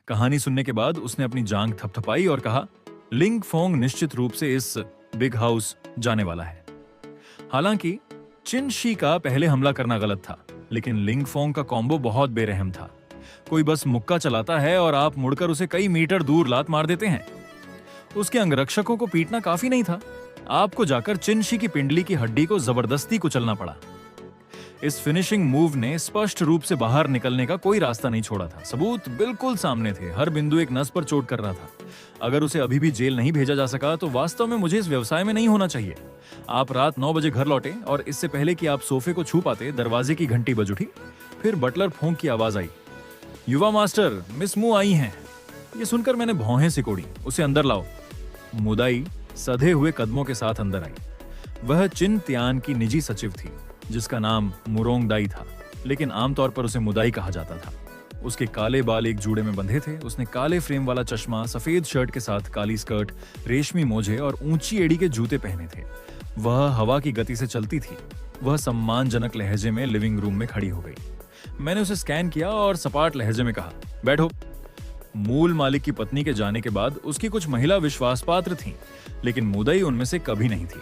कहानी सुनने के बाद उसने अपनी जांघ थपथपाई और कहा, लिंगफोंग निश्चित रूप से इस बिग हाउस जाने वाला है। हालांकि चिनशी का पहले हमला करना गलत था, लेकिन लिंगफोंग का कॉम्बो बहुत बेरहम था। कोई बस मुक्का चलाता है और आप मुड़कर उसे कई मीटर दूर लात मार देते हैं। उसके अंगरक्षकों को पीटना काफी नहीं था, आपको जाकर चिनशी की पिंडली की हड्डी को जबरदस्ती कुचलना पड़ा। इस फिनिशिंग मूव ने स्पष्ट रूप से बाहर निकलने का कोई रास्ता नहीं छोड़ा था। सबूत बिल्कुल सामने थे, हर बिंदु एक नस पर चोट कर रहा था। अगर उसे अभी भी जेल नहीं भेजा जा सका तो वास्तव में मुझे इस व्यवसाय में नहीं होना चाहिए। आप रात 9 बजे घर लौटे और इससे पहले कि आप सोफे को छू पाते, दरवाजे की घंटी बज उठी। फिर बटलर फोंक की आवाज आई, युवा मास्टर, मिस मू आई हैं। ये सुनकर मैंने भौहें सिकोड़ी। उसे अंदर लाओ। मुदाई सधे हुए कदमों के साथ अंदर आई। वह चिन त्यान की निजी सचिव थी, जिसका नाम मुरोंगदाई था, लेकिन आमतौर पर उसे मुदाई कहा जाता था। उसके काले बाल एक जूड़े में बंधे थे। उसने काले फ्रेम वाला चश्मा, सफेद शर्ट के साथ काली स्कर्ट, रेशमी मोजे और ऊंची एड़ी के जूते पहने थे। वह हवा की गति से चलती थी। वह सम्मानजनक लहजे में लिविंग रूम में खड़ी हो गई। मैंने उसे स्कैन किया और सपाट लहजे में कहा, बैठो। मूल मालिक की पत्नी के जाने के बाद उसकी कुछ महिला विश्वास पात्र थीं, लेकिन मुदई उनमें से कभी नहीं थी।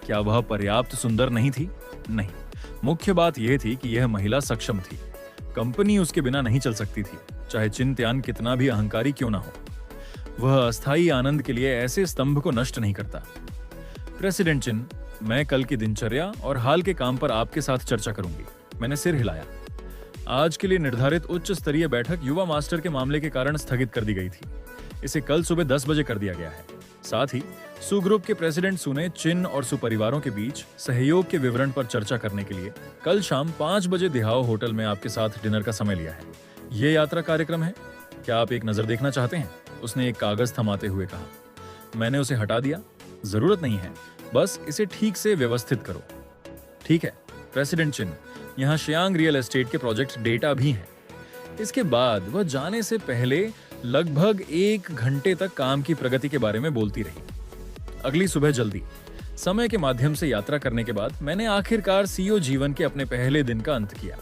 क्या वह पर्याप्त सुंदर नहीं थी? नहीं। मुख्य बात यह थी कि यह महिला सक्षम थी। कंपनी उसके बिना नहीं चल सकती थी, चाहे चिन त्यान कितना भी अहंकारी क्यों ना हो। वह अस्थायी आनंद के लिए ऐसे स्तंभ को नष्ट नहीं करता। प्रेसिडेंट चिन, मैं कल की दिनचर्या और हाल के काम पर आपके साथ चर्चा करूंगी। मैंने सिर हिलाया। आज के लिए निर्धारित उच्च स्तरीय बैठक युवा मास्टर के मामले के कारण स्थगित कर दी गई थी। इसे कल सुबह 10 बजे कर दिया गया है। साथ ही सु ग्रुप के प्रेसिडेंट सु ने चिन और सु परिवारों के बीच सहयोग के विवरण पर चर्चा करने के लिए कल शाम 5 बजे दिहाओ होटल में आपके साथ डिनर का समय लिया है। ये यात्रा कार्यक्रम है। क्या आप एक नजर देखना चाहते हैं? उसने एक कागज थमाते हुए कहा। मैंने उसे हटा दिया। जरूरत नहीं है, बस इसे ठीक से व्यवस्थित करो। ठीक है प्रेसिडेंट चिन, यहाँ शियांग रियल एस्टेट के प्रोजेक्ट डेटा भी हैं। इसके बाद वह जाने से पहले लगभग 1 घंटे तक काम की प्रगति के बारे में बोलती रही। अगली सुबह जल्दी समय के माध्यम से यात्रा करने के बाद मैंने आखिरकार सीईओ जीवन के अपने पहले दिन का अंत किया।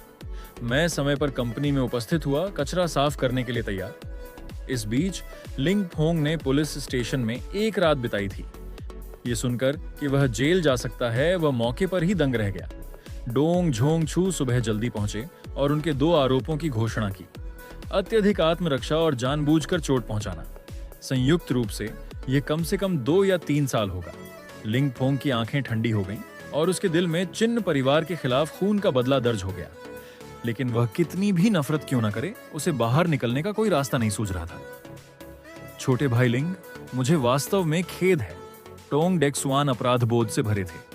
मैं समय पर कंपनी में उपस्थित हुआ, कचरा साफ करने के लिए तैयार। इस बीच लिंगफोंग ने पुलिस स्टेशन में 1 रात बिताई थी। ये सुनकर कि वह जेल जा सकता है, वह मौके पर ही दंग रह गया। डोंग झोंगछू सुबह जल्दी पहुंचे और उनके 2 आरोपों की घोषणा की, अत्यधिक आत्मरक्षा और जानबूझकर चोट पहुंचाना। संयुक्त रूप से कम 2 या 3 साल होगा। लिंगफोंग की आंखें ठंडी हो गईं और उसके दिल में चिन्ह परिवार के खिलाफ खून का बदला दर्ज हो गया। लेकिन वह कितनी भी नफरत क्यों ना करे, उसे बाहर निकलने का कोई रास्ता नहीं सूझ रहा था। छोटे भाई लिंग, मुझे वास्तव में खेद है। टोंग डेक सुआन अपराध बोध से भरे थे।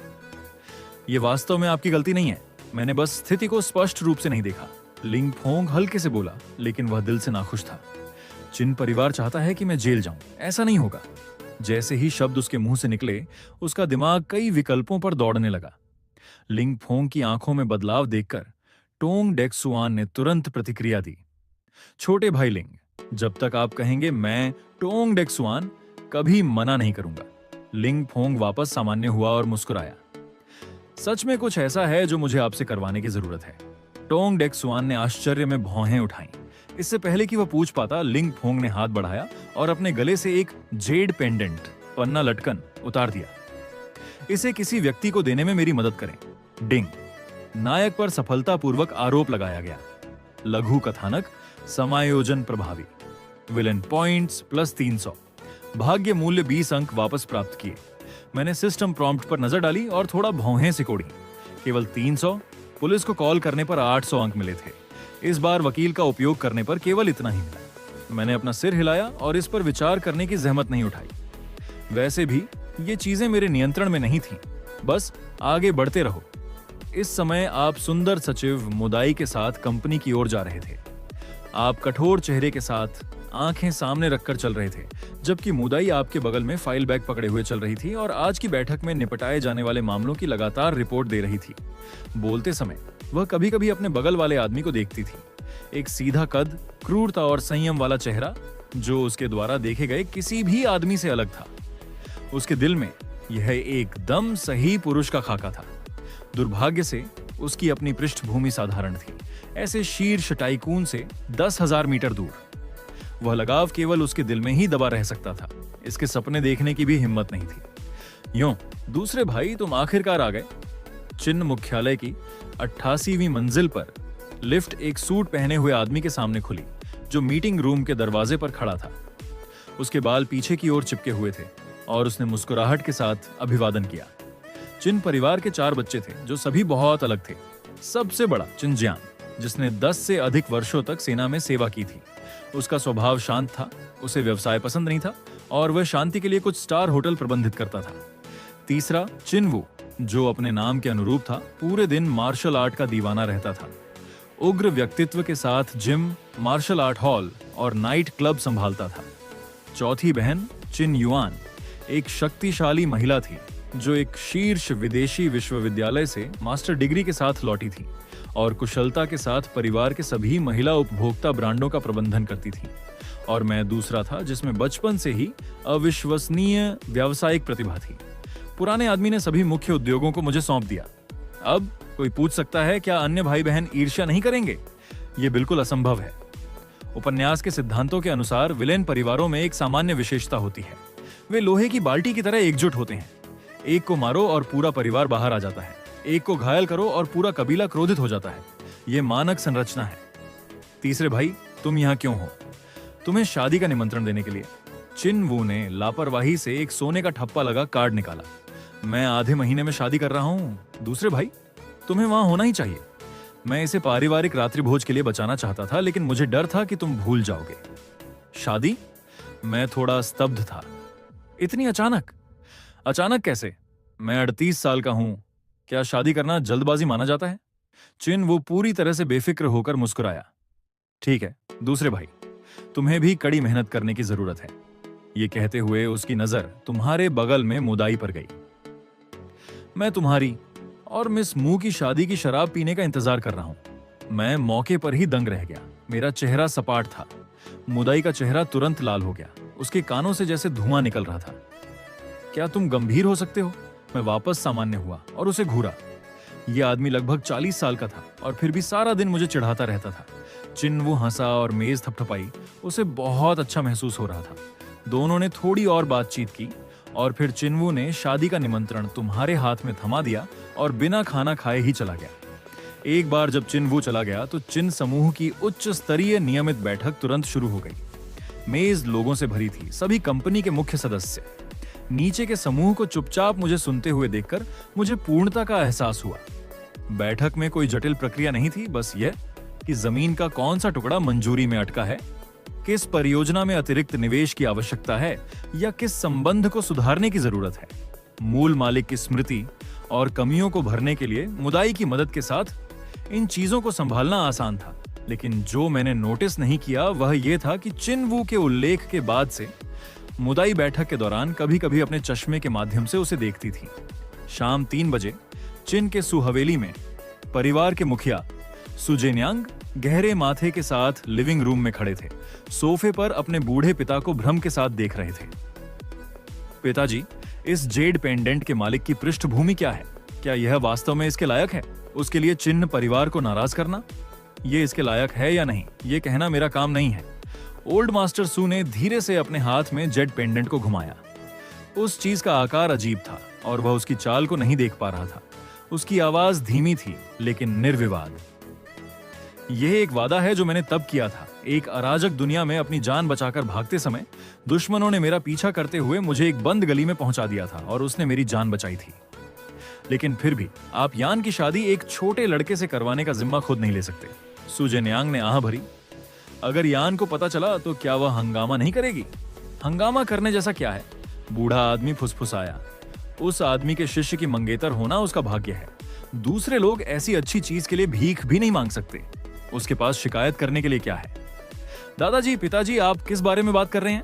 ये वास्तव में आपकी गलती नहीं है, मैंने बस स्थिति को स्पष्ट रूप से नहीं देखा। लिंगफोंग हल्के से बोला, लेकिन वह दिल से नाखुश था। चिन परिवार चाहता है कि मैं जेल जाऊं। ऐसा नहीं होगा। जैसे ही शब्द उसके मुंह से निकले, उसका दिमाग कई विकल्पों पर दौड़ने लगा। लिंगफोंग की आंखों में बदलाव देखकर टोंग डेक सुआन ने तुरंत प्रतिक्रिया दी। छोटे भाई लिंग, जब तक आप कहेंगे मैं टोंग डेक सुआन, कभी मना नहीं करूंगा। लिंग फोंग वापस सामान्य हुआ और मुस्कुराया। सच में कुछ ऐसा है जो मुझे आपसे करवाने की जरूरत है। टोंग डेक सुआन ने आश्चर्य में भौहें उठाई। इससे पहले कि वह पूछ पाता, लिंग फोंग ने हाथ बढ़ाया और अपने गले से एक जेड पेंडेंट पन्ना लटकन उतार दिया। इसे किसी व्यक्ति को देने में मेरी मदद करें। डिंग। नायक पर सफलतापूर्वक आरोप लगाया गया। लघु कथानक समायोजन प्रभावी। Villain points plus 300। भाग्य मूल्य 20 अंक वापस प्राप्त किए। मैंने सिस्टम प्रॉम्प्ट पर नजर डाली और थोड़ा भौहें सिकोड़ी। केवल 300। पुलिस को कॉल करने पर 800 अंक मिले थे। इस बार वकील का उपयोग करने पर केवल इतना ही मिला। मैंने अपना सिर हिलाया और इस पर विचार करने की जहमत नहीं उठाई। वैसे भी ये चीजें मेरे नियंत्रण में नहीं थीं। बस आगे बढ़ते रहो। इस समय आप सुंदर सचिव मुदाई के साथ कंपनी की ओर जा रहे थे। आप कठोर चेहरे के साथ आंखें सामने रखकर चल रहे थे, जबकि मुदाई आपके बगल में फाइल बैग पकड़े हुए चल रही थी और आज की बैठक में निपटाए जाने वाले मामलों की लगातार रिपोर्ट दे रही थी। बोलते समय वह कभी कभी अपने बगल वाले आदमी को देखती थी। एक सीधा कद, क्रूरता और संयम वाला चेहरा जो उसके द्वारा देखे गए किसी भी आदमी से अलग था। उसके दिल में यह एकदम सही पुरुष का खाका था। दुर्भाग्य से उसकी अपनी पृष्ठभूमि साधारण थी, ऐसे शीर्ष टाइकून से 10,000 मीटर दूर। वह लगाव केवल उसके दिल में ही दबा रह सकता था। इसके सपने देखने की भी हिम्मत नहीं थी। यूं, दूसरे भाई तुम आखिरकार आ गए। चिन्ह मुख्यालय की 88वीं मंजिल पर लिफ्ट एक सूट पहने हुए आदमी के सामने खुली, जो मीटिंग रूम के दरवाजे पर खड़ा था। उसके बाल पीछे की ओर चिपके हुए थे और उसने मुस्कुराहट के साथ अभिवादन किया। चिन परिवार के 4 बच्चे थे, जो सभी बहुत अलग थे। सबसे बड़ा चिनजियांग, जिसने 10 से अधिक वर्षों तक सेना में सेवा की थी। उसका स्वभाव शांत था, उसे व्यवसाय पसंद नहीं था और वह शांति के लिए कुछ स्टार होटल प्रबंधित करता था। तीसरा चिनवू, जो अपने नाम के अनुरूप था, पूरे दिन मार्शल आर्ट का दीवाना रहता था। उग्र व्यक्तित्व के साथ जिम, मार्शल आर्ट हॉल और नाइट क्लब संभालता था। चौथी बहन चिन युआन एक शक्तिशाली महिला थी, जो एक शीर्ष विदेशी विश्वविद्यालय से मास्टर डिग्री के साथ लौटी थी और कुशलता के साथ परिवार के सभी महिला उपभोक्ता ब्रांडों का प्रबंधन करती थी। और मैं दूसरा था, जिसमें बचपन से ही अविश्वसनीय व्यावसायिक प्रतिभा थी। पुराने आदमी ने सभी मुख्य उद्योगों को मुझे सौंप दिया। अब कोई पूछ सकता है, क्या अन्य भाई बहन ईर्ष्या नहीं करेंगे? ये बिल्कुल असंभव है। उपन्यास के सिद्धांतों के अनुसार विलेन परिवारों में एक सामान्य विशेषता होती है। वे लोहे की बाल्टी की तरह एकजुट होते हैं। एक को मारो और पूरा परिवार बाहर आ जाता है। एक को घायल करो और पूरा कबीला क्रोधित हो जाता है। यह मानक संरचना है। तीसरे भाई, तुम यहाँ क्यों हो? तुम्हें शादी का निमंत्रण देने के लिए। चिनवू ने लापरवाही से एक सोने का ठप्पा लगा कार्ड निकाला। मैं आधे महीने में शादी कर रहा हूं। दूसरे भाई, तुम्हें वहां होना ही चाहिए। मैं इसे पारिवारिक रात्रि भोज के लिए बचाना चाहता था, लेकिन मुझे डर था कि तुम भूल जाओगे। शादी? मैं थोड़ा स्तब्ध था। इतनी अचानक? अचानक कैसे? मैं 38 साल का हूं। क्या शादी करना जल्दबाजी माना जाता है? चिन वो पूरी तरह से बेफिक्र होकर मुस्कुराया। ठीक है दूसरे भाई, तुम्हें भी कड़ी मेहनत करने की जरूरत है। ये कहते हुए उसकी नजर तुम्हारे बगल में मुदाई पर गई। मैं तुम्हारी और मिस मू की शादी की शराब पीने का इंतजार कर रहा हूं। मैं मौके पर ही दंग रह गया। मेरा चेहरा सपाट था। मुदाई का चेहरा तुरंत लाल हो गया। उसके कानों से जैसे धुआं निकल रहा था। क्या तुम गंभीर हो सकते हो? मैं वापस सामान्य हुआ और उसे घूरा। यह आदमी लगभग 40 साल का था और फिर भी सारा दिन मुझे चिढ़ाता रहता था। चिन्वू हंसा और मेज थपथपाई। उसे बहुत अच्छा महसूस हो रहा था। दोनों ने थोड़ी और बातचीत की और फिर चिन्वू ने शादी का निमंत्रण तुम्हारे हाथ में थमा दिया और बिना खाना खाए ही चला गया। एक बार जब चिन्वू चला गया तो चिन समूह की उच्च स्तरीय नियमित बैठक तुरंत शुरू हो गई। मेज लोगों से भरी थी, सभी कंपनी के मुख्य सदस्य। नीचे के समूह को चुपचाप मुझे सुनते हुए देखकर मुझे पूर्णता का एहसास हुआ। बैठक में कोई जटिल प्रक्रिया नहीं थी, बस यह कि जमीन का कौन सा टुकड़ा मंजूरी में अटका है, किस परियोजना में अतिरिक्त निवेश की आवश्यकता है या किस संबंध को सुधारने की जरूरत है। मूल मालिक की स्मृति और कमियों को भरने के लिए मुदाई की मदद के साथ इन चीजों को संभालना आसान था। लेकिन जो मैंने नोटिस नहीं किया वह यह था कि चिनवू के उल्लेख के बाद से मुदाई बैठक के दौरान कभी-कभी अपने चश्मे के माध्यम से उसे देखती थी। शाम 3 बजे चिन के सुहवेली में परिवार के मुखिया सुजेन्यांग गहरे माथे के साथ लिविंग रूम में खड़े थे। सोफे पर अपने बूढ़े पिता को भ्रम के साथ देख रहे थे। पिताजी, इस जेड पेंडेंट के मालिक की पृष्ठभूमि क्या है? क्या यह वास्तव में इसके लायक है? उसके लिए चिन्ह परिवार को नाराज करना, ये इसके लायक है या नहीं, ये कहना मेरा काम नहीं है। ओल्ड मास्टर सू ने धीरे से अपने हाथ में जेड पेंडेंट को घुमाया। उस चीज का आकार अजीब था और वह उसकी चाल को नहीं देख पा रहा था। उसकी आवाज धीमी थी लेकिन निर्विवाद। यह एक वादा है जो मैंने तब किया था। एक अराजक दुनिया में अपनी जान बचाकर भागते समय दुश्मनों ने मेरा पीछा करते हुए मुझे एक बंद गली में पहुंचा दिया था और उसने मेरी जान बचाई थी। लेकिन फिर भी आप यान की शादी एक छोटे लड़के से करवाने का जिम्मा खुद नहीं ले सकते। सू जेनयांग ने आह भरी। अगर यान को पता चला तो क्या वह हंगामा नहीं करेगी? हंगामा करने जैसा क्या है? बूढ़ा आदमी फुसफुसाया। उस आदमी के शिष्य की मंगेतर होना उसका भाग्य है। दूसरे लोग ऐसी अच्छी चीज के लिए भीख भी नहीं मांग सकते। उसके पास शिकायत करने के लिए क्या है? दादाजी, पिताजी, आप किस बारे में बात कर रहे हैं?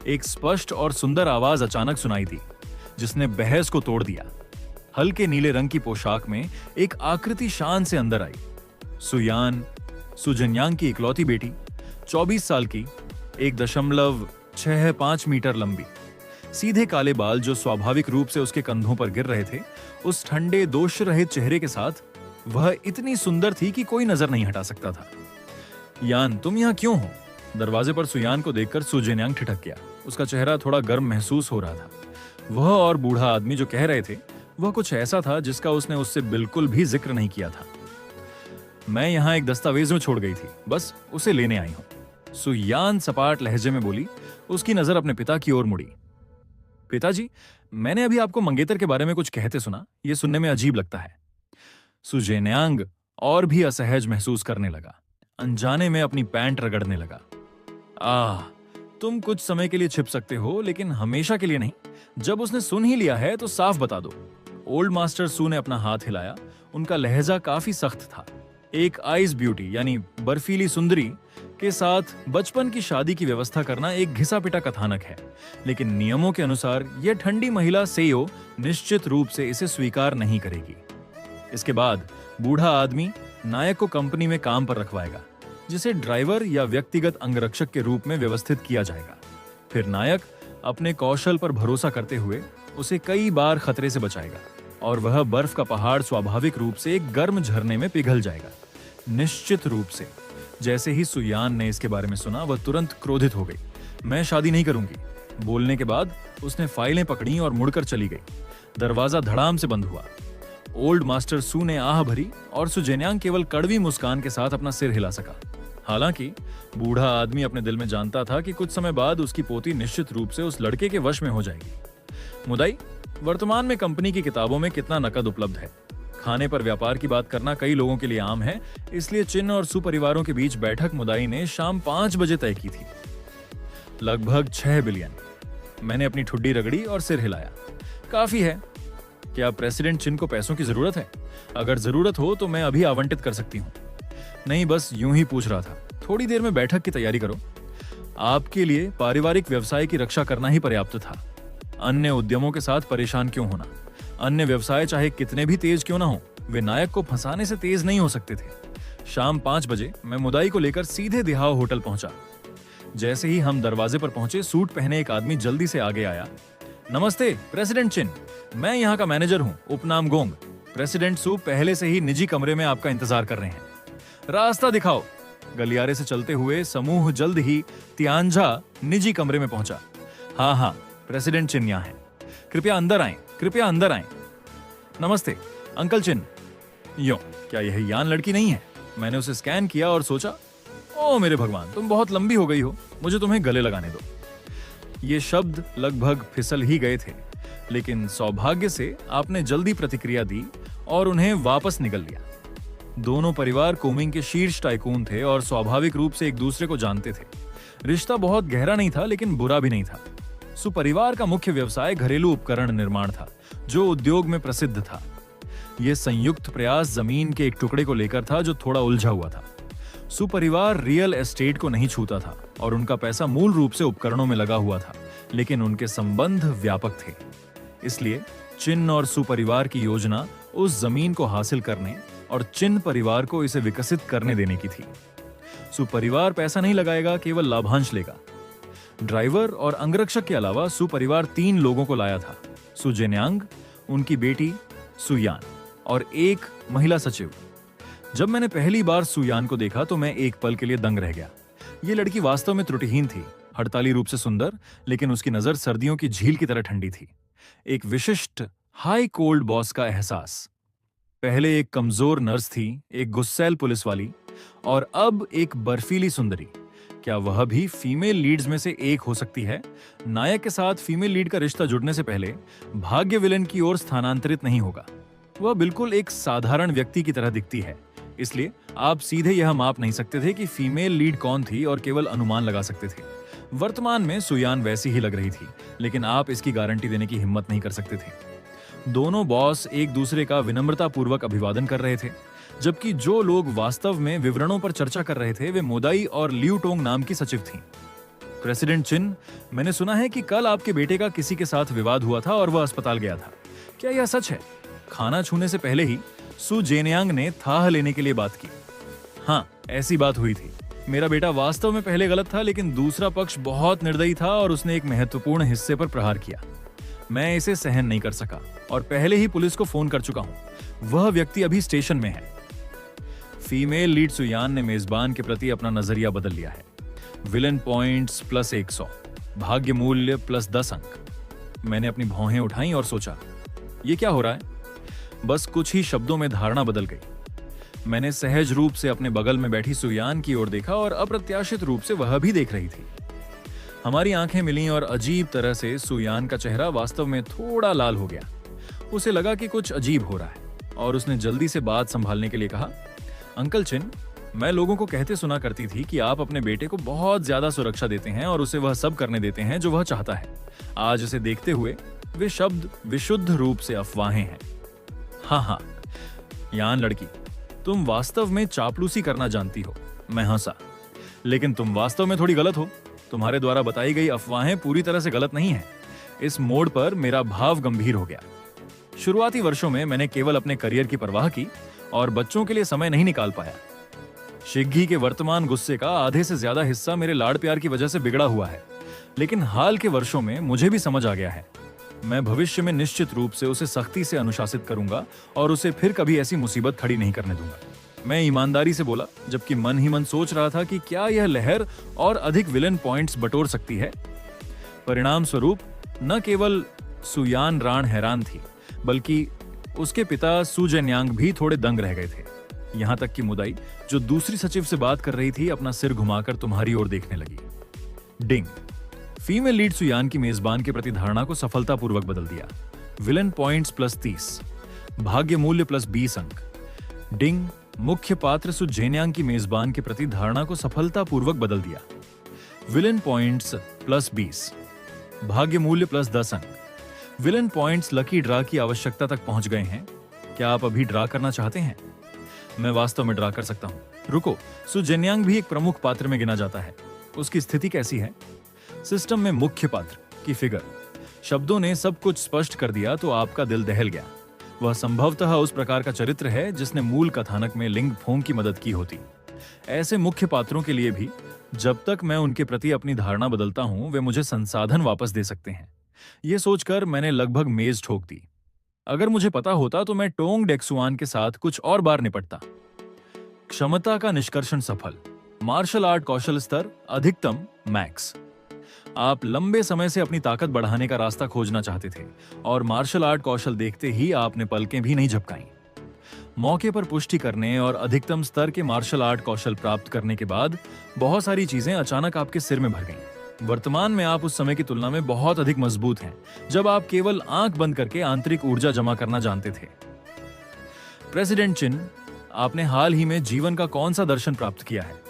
एक स्पष्ट और सुंदर आवाज अचानक सुनाई दी जिसने बहस को तोड़ दिया। हल्के नीले रंग की पोशाक में एक आकृति शान से अंदर आई। सुयान, सू जेनयांग की इकलौती बेटी, 24 साल की, 1.65 मीटर लंबी, सीधे काले बाल जो स्वाभाविक रूप से उसके कंधों पर गिर रहे थे। उस ठंडे दोष रहित चेहरे के साथ वह इतनी सुंदर थी कि कोई नजर नहीं हटा सकता था। यान, तुम यहाँ क्यों हो? दरवाजे पर सुयान को देखकर सू जेनयांग ठिठक गया। उसका चेहरा थोड़ा गर्म महसूस हो रहा था। वह और बूढ़ा आदमी जो कह रहे थे वह कुछ ऐसा था जिसका उसने उससे बिल्कुल भी जिक्र नहीं किया था। मैं यहाँ एक दस्तावेज में छोड़ गई थी, बस उसे लेने आई हूं। सुयान सपाट लहजे में बोली। उसकी नजर अपने पिता की ओर मुड़ी। पिताजी, मैंने अभी आपको मंगेतर के बारे में कुछ कहते सुना। यह सुनने में अजीब लगता है। सू जेनयांग और भी असहज महसूस करने लगा। अनजाने में अपनी पैंट रगड़ने लगा। तुम कुछ समय के लिए छिप सकते हो लेकिन हमेशा के लिए नहीं। जब उसने सुन ही लिया है तो साफ बता दो। ओल्ड मास्टर सू ने अपना हाथ हिलाया। उनका लहजा काफी सख्त था। एक आइस ब्यूटी यानी बर्फीली सुंदरी के साथ बचपन की शादी की व्यवस्था करना एक घिसा पिटा कथानक है, लेकिन नियमों के अनुसार यह ठंडी महिला सेयो निश्चित रूप से इसे स्वीकार नहीं करेगी। इसके बाद बूढ़ा आदमी नायक को कंपनी में काम पर रखवाएगा, जिसे ड्राइवर या व्यक्तिगत अंगरक्षक के रूप में व्यवस्थित किया जाएगा। फिर नायक अपने कौशल पर भरोसा करते हुए उसे कई बार खतरे से बचाएगा और वह बर्फ का पहाड़ स्वाभाविक रूप से एक गर्म झरने में पिघल जाएगा। निश्चित रूप से। जैसे ही सुयान ने इसके बारे में सुना वह तुरंत क्रोधित हो गई। मैं शादी नहीं करूंगी। बोलने के बाद उसने फाइलें पकड़ी और मुड़कर चली गई। दरवाजा धड़ाम से बंद हुआ। ओल्ड मास्टर सू ने आह भरी और सू जेनयांग केवल कड़वी मुस्कान के साथ अपना सिर हिला सका। हालांकि बूढ़ा आदमी अपने दिल में जानता था कि कुछ समय बाद उसकी पोती निश्चित रूप से उस लड़के के वश में हो जाएगी। मुदाई, वर्तमान में कंपनी की किताबों में कितना नकद उपलब्ध है? खाने पर व्यापार की बात करना कई लोगों के लिए आम है, इसलिए चिन और सू परिवारों के बीच बैठक मुदाई ने शाम 5 बजे तय की थी। लगभग 6 बिलियन। मैंने अपनी ठुड्डी रगड़ी और सिर हिलाया। काफी है। क्या प्रेसिडेंट चिन को पैसों की जरूरत है? अगर जरूरत हो तो मैं अभी आवंटित कर सकती हूँ। नहीं, बस यूं ही पूछ रहा था। थोड़ी देर में बैठक की तैयारी करो। आपके लिए पारिवारिक व्यवसाय की रक्षा करना ही पर्याप्त था। अन्य उद्यमों के साथ परेशान क्यों होना? अन्य व्यवसाय चाहे कितने भी तेज क्यों ना हो, वे नायक को फंसाने से तेज नहीं हो सकते थे। शाम 5 बजे मैं मुदाई को लेकर सीधे दिहाव होटल पहुंचा। जैसे ही हम दरवाजे पर पहुंचे, सूट पहने एक आदमी जल्दी से आगे आया। नमस्ते प्रेसिडेंट चिन, मैं यहाँ का मैनेजर हूँ, उपनाम गोंग। प्रेसिडेंट सू पहले से ही निजी कमरे में आपका इंतजार कर रहे हैं। रास्ता दिखाओ। गलियारे से चलते हुए समूह जल्द ही तियानझा निजी कमरे में पहुंचा। हाँ, प्रेसिडेंट चिन यहाँ है। कृपया अंदर आएं, कृपया अंदर आएं। नमस्ते अंकल चिन। यो, क्या यह यान लड़की नहीं है? मैंने उसे स्कैन किया और सोचा, ओ मेरे भगवान, तुम बहुत लंबी हो गई हो, मुझे तुम्हें गले लगाने दो। ये शब्द लगभग फिसल ही गए थे, लेकिन सौभाग्य से आपने जल्दी प्रतिक्रिया दी और उन्हें वापस निगल लिया। दोनों परिवार कोमिंग के शीर्ष टाइकून थे और स्वाभाविक रूप से एक दूसरे को जानते थे। रिश्ता बहुत गहरा नहीं था लेकिन बुरा भी नहीं था। सुपरिवार का मुख्य व्यवसाय घरेलू उपकरण निर्माण था, जो उद्योग में प्रसिद्ध था। यह संयुक्त प्रयास जमीन के एक टुकड़े को लेकर था जो थोड़ा उलझा हुआ था। सुपरिवार रियल एस्टेट को नहीं छूता था और उनका पैसा मूल रूप से उपकरणों में लगा हुआ था, लेकिन उनके संबंध व्यापक थे। इसलिए चिन और सुपरिवार की योजना उस जमीन को हासिल करने और चिन परिवार को इसे विकसित करने देने की थी। सु परिवार पैसा नहीं लगाएगा, केवल लाभांश लेगा। ड्राइवर और अंगरक्षक के अलावा सु परिवार 3 लोगों को लाया था, सु जेन्यांग, उनकी बेटी सुयान और एक महिला सचिव। जब मैंने पहली बार सुयान को देखा तो मैं एक पल के लिए दंग रह गया। ये लड़की वास्तव में त्रुटिहीन थी, हड़ताली रूप से सुंदर, लेकिन उसकी नजर सर्दियों की झील की तरह ठंडी थी। एक विशिष्ट हाई कोल्ड बॉस का एहसास। पहले एक कमजोर नर्स थी, एक गुस्सैल पुलिस वाली, और अब एक बर्फीली सुंदरी। क्या वह भी फीमेल लीड्स में से एक हो सकती है? नायक के साथ फीमेल लीड का रिश्ता जुड़ने से पहले भाग्य विलेन की ओर स्थानांतरित नहीं होगा। वह बिल्कुल एक साधारण व्यक्ति की तरह दिखती है, इसलिए आप सीधे यह माप नहीं सकते थे कि फीमेल लीड कौन थी और केवल अनुमान लगा सकते थे। वर्तमान में सुयान वैसी ही लग रही थी, लेकिन आप इसकी गारंटी देने की हिम्मत नहीं कर सकते थे। दोनों बॉस एक दूसरे का विनम्रतापूर्वक अभिवादन कर रहे थे, जबकि जो लोग वास्तव में विवरणों पर चर्चा कर रहे थे वे मोदाई और लियूटोंग नाम की सचिव थीं। प्रेसिडेंट चिन, मैंने सुना है कि कल आपके बेटे का किसी के साथ विवाद हुआ था और वह अस्पताल गया था। क्या यह सच है? खाना छूने से पहले ही सु जेन्यांग ने थाह लेने के लिए बात की। हाँ, ऐसी बात हुई थी। मेरा बेटा वास्तव में पहले गलत था, लेकिन दूसरा पक्ष बहुत निर्दयी था और उसने एक महत्वपूर्ण हिस्से पर प्रहार किया। मैं इसे सहन नहीं कर सका और पहले ही पुलिस को फोन कर चुका हूं। वह व्यक्ति अभी स्टेशन में है। फीमेल लीड सुयान ने मेजबान के प्रति अपना नजरिया बदल लिया है। विलन पॉइंट्स प्लस 100, भाग्य मूल्य प्लस 10 अंक। मैंने अपनी भौहें उठाई और सोचा, ये क्या हो रहा है? बस कुछ ही शब्दों में धारणा बदल गई। मैंने सहज रूप से अपने बगल में बैठी सुयान की ओर देखा और अप्रत्याशित रूप से वह भी देख रही थी। हमारी आंखें मिलीं और अजीब तरह से सुयान का चेहरा वास्तव में थोड़ा लाल हो गया। उसे लगा कि कुछ अजीब हो रहा है और उसने जल्दी से बात संभालने के लिए कहा, अंकल चिन, मैं लोगों को कहते सुना करती थी कि आप अपने बेटे को बहुत ज्यादा सुरक्षा देते हैं और उसे वह सब करने देते हैं जो वह चाहता है। आज उसे देखते हुए वे शब्द विशुद्ध रूप से अफवाहें हैं। हाँ, यान लड़की, तुम वास्तव में चापलूसी करना जानती हो। मैं हंसा। लेकिन तुम वास्तव में थोड़ी गलत हो। तुम्हारे द्वारा बताई गई अफवाहें पूरी तरह से गलत नहीं हैं। इस मोड़ पर मेरा भाव गंभीर हो गया। शुरुआती वर्षों में मैंने केवल अपने करियर की परवाह की और बच्चों के लिए समय नहीं निकाल पाया। शिग्गी के वर्तमान गुस्से का आधे से ज्यादा हिस्सा मेरे लाड़ प्यार की वजह से बिगड़ा हुआ है, लेकिन हाल के वर्षों में मुझे भी समझ आ गया है। मैं भविष्य में निश्चित रूप से उसे सख्ती से अनुशासित करूंगा और उसे फिर कभी ऐसी मुसीबत खड़ी नहीं करने दूंगा। मैं ईमानदारी से बोला, जबकि मन ही मन सोच रहा था कि क्या यह लहर और अधिक विलन पॉइंट्स बटोर सकती है। परिणाम स्वरूप न केवल सुयान राण हैरान थी, बल्कि उसके पिता सु जेन्यांग भी थोड़े दंग रह गए थे। यहां तक कि मुदाई, जो दूसरी सचिव से बात कर रही थी, अपना सिर घुमाकर तुम्हारी ओर देखने लगी। डिंग। फीमेल लीड सुयान की मेजबान के प्रति धारणा को सफलतापूर्वक बदल दिया। विलन पॉइंट्स प्लस 30, भाग्य मूल्य प्लस 20 अंक। डिंग। मुख्य पात्र सु जेन्यांग की मेजबान के प्रति धारणा को सफलतापूर्वक बदल दिया। विलन पॉइंट्स प्लस 20, भाग्य मूल्य प्लस 10 अंक। विलन पॉइंट्स लकी ड्रा की आवश्यकता तक पहुंच गए हैं। क्या आप अभी ड्रा करना चाहते हैं? मैं वास्तव में ड्रा कर सकता हूं। रुको, सु जेन्यांग भी एक प्रमुख पात्र में गिना जाता है। उसकी स्थिति कैसी है? सिस्टम में मुख्य पात्र की फिगर। शब्दों ने सब कुछ स्पष्ट कर दिया तो आपका दिल दहल गया। वह संभवतः उस प्रकार का चरित्र है जिसने मूल कथानक में लिंग फोंग की मदद की होती। ऐसे मुख्य पात्रों के लिए भी जब तक मैं उनके प्रति अपनी धारणा बदलता हूं, वे मुझे संसाधन वापस दे सकते हैं। यह सोचकर मैंने लगभग मेज ठोक दी। अगर मुझे पता होता तो मैं टोंग डेक्सुआन के साथ कुछ और बार निपटता। क्षमता का निष्कर्षण सफल। मार्शल आर्ट कौशल स्तर अधिकतम मैक्स। आप लंबे समय से अपनी ताकत बढ़ाने का रास्ता खोजना चाहते थे और मार्शल आर्ट कौशल देखते ही आपने पलकें भी नहीं झपकाईं। मौके पर पुष्टि करने और अधिकतम स्तर के मार्शल आर्ट कौशल प्राप्त करने के बाद बहुत सारी चीजें अचानक आपके सिर में भर गईं। वर्तमान में आप उस समय की तुलना में बहुत अधिक मजबूत हैं, जब आप केवल आंख बंद करके आंतरिक ऊर्जा जमा करना जानते थे। प्रेसिडेंट चिन, आपने हाल ही में जीवन का कौन सा दर्शन प्राप्त किया है?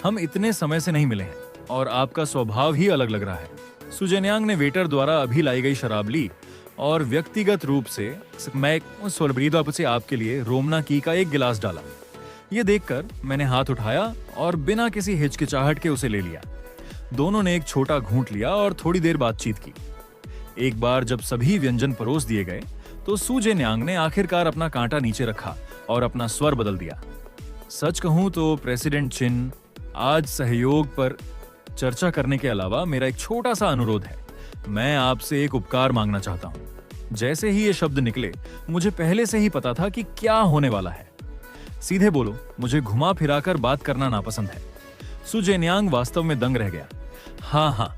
हम इतने समय से नहीं मिले हैं और आपका स्वभाव ही अलग लग रहा है। सु जेन्यांग ने वेटर द्वारा अभी लाई गई शराब ली और व्यक्तिगत रूप से मैं से आपके लिए रोमना की का एक गिलास डाला। यह देखकर मैंने हाथ उठाया और बिना किसी हिचकिचाहट के उसे ले लिया। दोनों ने एक छोटा घूंट लिया और थोड़ी देर बातचीत की। एक बार जब सभी व्यंजन परोस दिए गए तो सु जेन्यांग ने आखिरकार अपना कांटा नीचे रखा और अपना स्वर बदल दिया। सच कहूं तो प्रेसिडेंट चिन, आज सहयोग पर चर्चा करने के अलावा मेरा एक छोटा सा अनुरोध है। मैं आपसे एक उपकार मांगना चाहता हूं। जैसे ही ये शब्द निकले, मुझे पहले से ही पता था कि क्या होने वाला है। सीधे बोलो, मुझे घुमा फिराकर बात करना नापसंद है। सु जेन्यांग वास्तव में दंग रह गया। हाँ,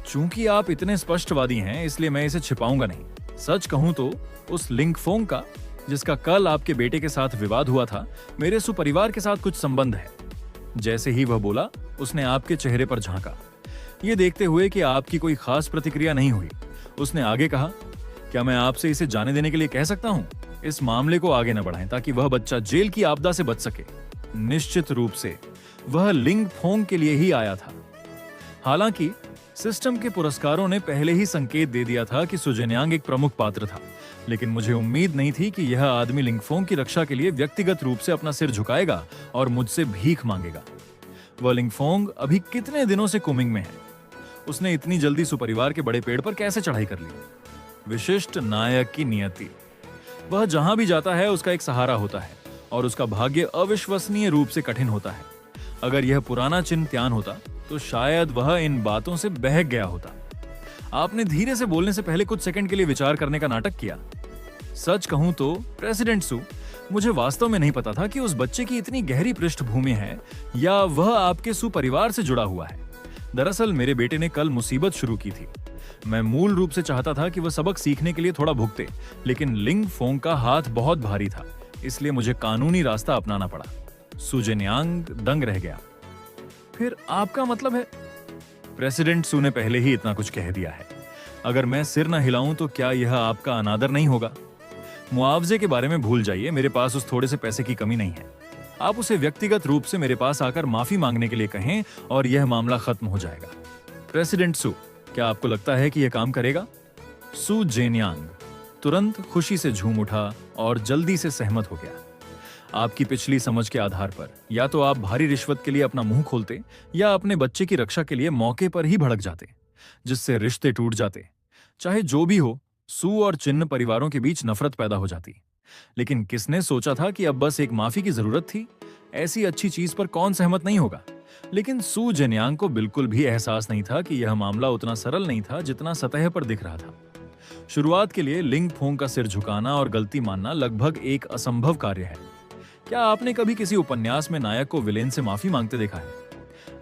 चूंकि आप इतने स्पष्टवादी हैं, इसलिए मैं इसे छिपाऊंगा नहीं। सच कहूं तो उस लिंगफोंग का, जिसका कल आपके बेटे के साथ विवाद हुआ था, मेरे सुपरिवार के साथ कुछ संबंध है। जैसे ही वह बोला, उसने आपके चेहरे पर झांका, ये देखते हुए कि आपकी कोई खास प्रतिक्रिया नहीं हुई। उसने आगे कहा, क्या मैं आपसे इसे जाने देने के लिए कह सकता हूं? इस मामले को आगे न बढ़ाएं ताकि वह बच्चा जेल की आपदा से बच सके। निश्चित रूप से वह लिंगफोंग के लिए ही आया था। हालांकि सिस्टम के पुरस्कारों ने पहले ही संकेत दे दिया था कि सु जेन्यांग एक प्रमुख पात्र था, लेकिन मुझे उम्मीद नहीं थी कि यह आदमी लिंगफोंग की रक्षा के लिए व्यक्तिगत रूप से अपना सिर झुकाएगा और मुझसे भीख मांगेगा। वह लिंगफोंग अभी कितने दिनों से कुमिंग में है? उसने इतनी जल्दी सुपरिवार के बड़े पेड़ पर कैसे चढ़ाई कर ली? विशिष्ट नायक की नियति। वह जहां भी जाता है उसका एक सहारा होता है और उसका भाग्य अविश्वसनीय रूप से कठिन होता है। अगर यह पुराना चिन्ह त्यान होता तो शायद वह इन बातों से बहक गया होता। आपने धीरे से बोलने से पहले कुछ सेकंड के लिए विचार करने का नाटक किया। सच कहूं तो प्रेसिडेंट सु, मुझे वास्तव में नहीं पता था कि उस बच्चे की इतनी गहरी पृष्ठभूमि है या वह आपके सुपरिवार से जुड़ा हुआ है। दरअसल मेरे बेटे ने कल मुसीबत शुरू की थी। मैं मूल रूप से चाहता था कि वह सबक सीखने के लिए थोड़ा भुगते, लेकिन लिंगफोंग का हाथ बहुत भारी था, इसलिए मुझे कानूनी रास्ता अपनाना पड़ा। सु जेन्यांग दंग रह गया। फिर आपका मतलब है? प्रेसिडेंट सु ने पहले ही इतना कुछ कह दिया है। अगर मैं सिर न हिलाऊं तो क्या यह आपका अनादर नहीं होगा? मुआवजे के बारे में भूल जाइए, मेरे पास उस थोड़े से पैसे की कमी नहीं है। आप उसे व्यक्तिगत रूप से मेरे पास आकर माफी मांगने के लिए कहें और यह मामला खत्म हो जाएगा। प्रेसिडेंट सु, क्या आपको लगता है कि यह काम करेगा? सु जेन्यांग तुरंत खुशी से झूम उठा और जल्दी से सहमत हो गया। आपकी पिछली समझ के आधार पर या तो आप भारी रिश्वत के लिए अपना मुंह खोलते या अपने बच्चे की रक्षा के लिए मौके पर ही भड़क जाते, जिससे रिश्ते टूट जाते। चाहे जो भी हो, सु और चिन्ह परिवारों के बीच नफरत पैदा हो जाती। लेकिन किसने सोचा था कि अब बस एक माफी की जरूरत थी? ऐसी अच्छी चीज पर कौन सहमत नहीं होगा? लेकिन सु जेन्यांग को बिल्कुल भी एहसास नहीं था कि यह मामला उतना सरल नहीं था जितना सतह पर दिख रहा था। शुरुआत के लिए लिंगफोंग का सिर झुकाना और गलती मानना लगभग एक असंभव कार्य है। क्या आपने कभी किसी उपन्यास में नायक को विलेन से माफी मांगते देखा है?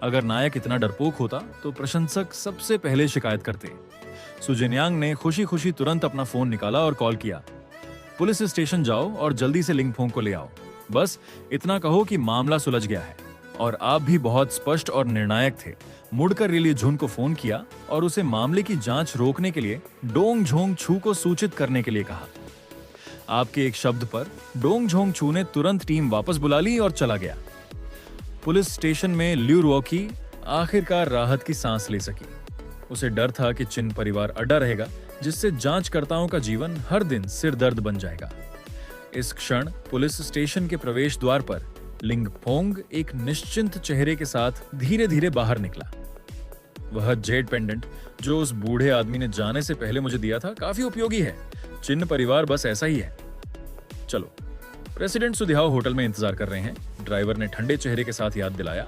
अगर नायक इतना डरपोक होता तो प्रशंसक सबसे पहले शिकायत करते। सु जेन्यांग ने खुशी खुशी तुरंत अपना फोन निकाला और कॉल किया। पुलिस स्टेशन जाओ और जल्दी से लिंगफोंग को ले आओ। बस इतना कहो कि मामला सुलझ गया है। और आप भी बहुत स्पष्ट और निर्णायक थे। मुड़कर रिली झुन को फोन किया और उसे मामले की जांच रोकने के लिए डोंग झोंग छू को सूचित करने के लिए कहा। आपके एक शब्द पर डोंग झोंग छू ने तुरंत टीम वापस बुला ली और चला गया। पुलिस स्टेशन में ल्यू रुओकी आखिरकार राहत की सांस ले सकी। उसे डर था कि चिन परिवार अड्डा रहेगा, जिससे जांचकर्ताओं का जीवन हर दिन सिरदर्द बन जाएगा। इस क्षण पुलिस स्टेशन के प्रवेश द्वार पर लिंगफोंग एक निश्चिंत चेहरे के साथ धीरे धीरे बाहर निकला। वह जेड पेंडेंट जो उस बूढ़े आदमी ने जाने से पहले मुझे दिया था काफी उपयोगी है। चिन्ह परिवार बस ऐसा ही है। चलो, प्रेसिडेंट सुधियाओ होटल में इंतजार कर रहे हैं, ड्राइवर ने ठंडे चेहरे के साथ याद दिलाया।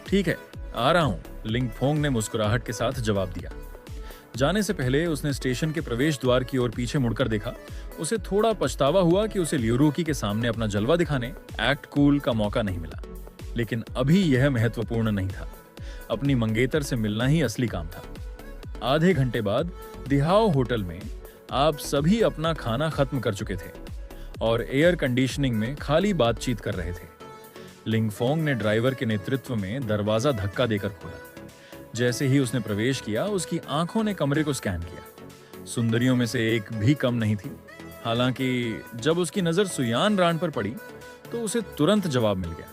ठीक है, आ रहा हूं, लिंगफोंग ने मुस्कुराहट के साथ जवाब दिया। जाने से पहले उसने स्टेशन के प्रवेश द्वार की ओर पीछे मुड़कर देखा। उसे थोड़ा पछतावा हुआ कि उसे ल्यूरुकी के सामने अपना जलवा दिखाने, एक्ट कूल का मौका नहीं मिला। लेकिन अभी यह महत्वपूर्ण नहीं था। अपनी मंगेतर से मिलना ही असली काम था। आधे घंटे बाद दिहाओ होटल में आप सभी अपना खाना खत्म कर चुके थे और एयर कंडीशनिंग में खाली बातचीत कर रहे थे। लिंगफोंग ने ड्राइवर के नेतृत्व में दरवाजा धक्का देकर खोला। जैसे ही उसने प्रवेश किया, उसकी आंखों ने कमरे को स्कैन किया। सुंदरियों में से एक भी कम नहीं थी। हालांकि जब उसकी नजर सुयान रान पर पड़ी तो उसे तुरंत जवाब मिल गया।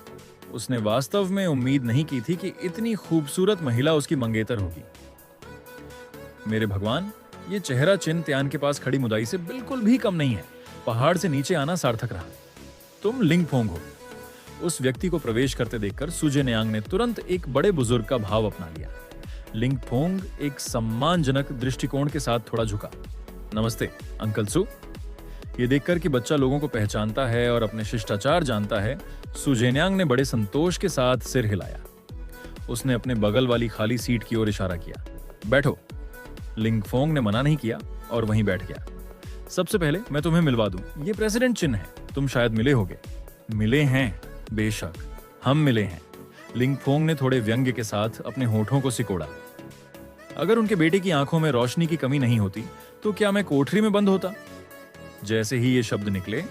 उसने वास्तव में उम्मीद नहीं की थी कि इतनी खूबसूरत महिला उसकी मंगेतर होगी। मेरे भगवान, ये चेहरा चिन त्यान के पास खड़ी मुदाई से बिल्कुल भी कम नहीं है। पहाड़ से नीचे आना सार्थक रहा। तुम लिंगफोंग हो। उस व्यक्ति को प्रवेश करते देखकर सु जेन्यांग ने तुरंत एक बड़े बुजुर्ग का भाव अपना लिया। लिंगफोंग एक सम्मानजनक दृष्टिकोण के साथ थोड़ा झुका। नमस्ते अंकल सु। ये देखकर कि बच्चा लोगों को पहचानता है और अपने शिष्टाचार जानता है, सु जेन्यांग ने बड़े संतोष के साथ सिर हिलाया। उसने अपने बगल वाली खाली सीट की ओर इशारा किया। बैठो। लिंगफोंग ने मना नहीं किया और वहीं बैठ गया। सबसे पहले मैं तुम्हें मिलवा दूं, ये प्रेसिडेंट चिन है। तुम शायद मिले होगे। मिले हैं, बेशक हम मिले हैं। लिंगफोंग ने थोड़े व्यंग्य के साथ अपने होठों को सिकोड़ा। अगर उनके बेटे की आंखों में रोशनी की कमी नहीं होती तो क्या मैं कोठरी में बंद होता? जैसे ही ये शब्द निकले,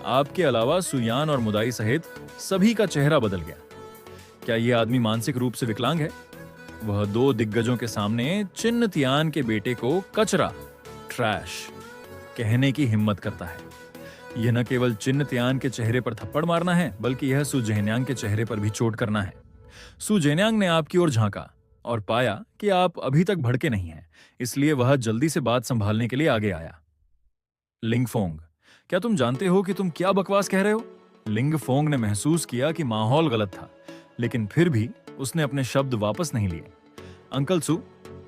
आपके अलावा सुयान और मुदाई सहित सभी का चेहरा बदल गया। क्या ये आदमी मानसिक रूप से विकलांग है? वह दो दिग्गजों के सामने चिन तियान के बेटे को कचरा, ट्रैश कहने की हिम्मत करता है। यह न केवल चिन तियान के चेहरे पर थप्पड़ मारना है, बल्कि यह सु जेन्यांग के चेहरे पर भी चोट करना है। सु जेन्यांग ने आपकी ओर झांका और पाया कि आप अभी तक भड़के नहीं हैं, इसलिए वह जल्दी से बात संभालने के लिए आगे आया। लिंगफोंग, क्या तुम जानते हो कि तुम क्या बकवास कह रहे हो? लिंगफोंग ने महसूस किया कि माहौल गलत था, लेकिन फिर भी उसने अपने शब्द वापस नहीं लिए। अंकल सु,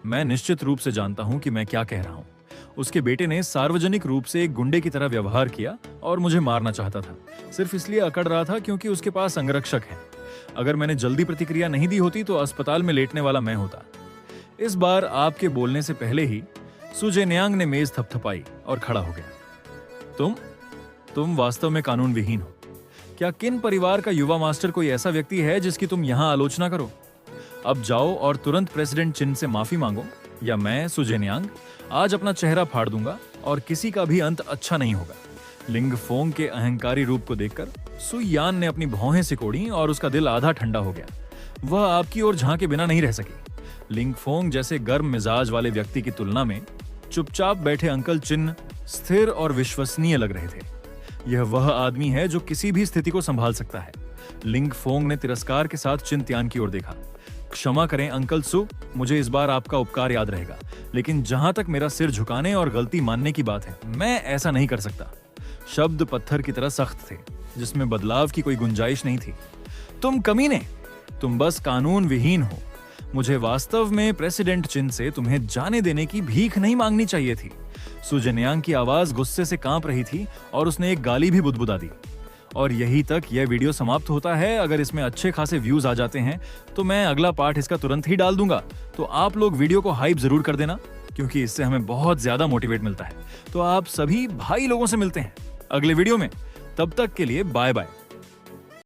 मैं निश्चित रूप से जानता हूं कि मैं क्या कह रहा हूं। उसके बेटे ने सार्वजनिक रूप से एक गुंडे की तरह व्यवहार किया और मुझे मारना चाहता था। सिर्फ इसलिए अकड़ रहा था क्योंकि उसके पास अंगरक्षक है। अगर मैंने जल्दी प्रतिक्रिया नहीं दी होती तो अस्पताल में लेटने वाला मैं होता। इस बार आपके बोलने से पहले ही सु जेन्यांग ने मेज थपथपाई और खड़ा हो गया। तुम वास्तव में कानून विहीन हो। क्या किन परिवार का युवा मास्टर कोई ऐसा व्यक्ति है जिसकी तुम यहां आलोचना करो? अब जाओ और तुरंत प्रेसिडेंट चिन से माफी मांगो, या मैं सु जेन्यांग आज अपना चेहरा फाड़ दूंगा और किसी का भी अंत अच्छा नहीं होगा। लिंगफोंग के अहंकारी रूप को देखकर सु यान ने अपनी भौहें सिकोड़ी और उसका दिल आधा ठंडा हो गया। वह आपकी ओर झांके बिना नहीं रह सकी। लिंगफोंग जैसे गर्म मिजाज वाले व्यक्ति की तुलना में चुपचाप बैठे अंकल चिन स्थिर और विश्वसनीय लग रहे थे। यह वह आदमी है जो किसी भी स्थिति को संभाल सकता है। लिंगफोंग ने तिरस्कार के साथ चिन तियान की ओर देखा। क्षमा करें अंकल सु, मुझे इस बार आपका उपकार याद रहेगा, लेकिन जहां तक मेरा सिर झुकाने और गलती मानने की बात है, मैं ऐसा नहीं कर सकता। शब्द पत्थर की तरह सख्त थे, जिसमें बदलाव की कोई गुंजाइश नहीं थी। तुम कमीने, तुम बस कानून विहीन हो। मुझे वास्तव में प्रेसिडेंट चिन से तुम्हें जाने देने की भीख नहीं मांगनी चाहिए थी। सु जेन्यांग की आवाज गुस्से से कांप रही थी और उसने एक गाली भी बुदबुदा दी। और यही तक यह वीडियो समाप्त होता है। अगर इसमें अच्छे खासे व्यूज आ जाते हैं तो मैं अगला पार्ट इसका तुरंत ही डाल दूंगा। तो आप लोग वीडियो को हाइप जरूर कर देना, क्योंकि इससे हमें बहुत ज्यादा मोटिवेट मिलता है। तो आप सभी भाई लोगों से मिलते हैं अगले वीडियो में। तब तक के लिए बाय बाय।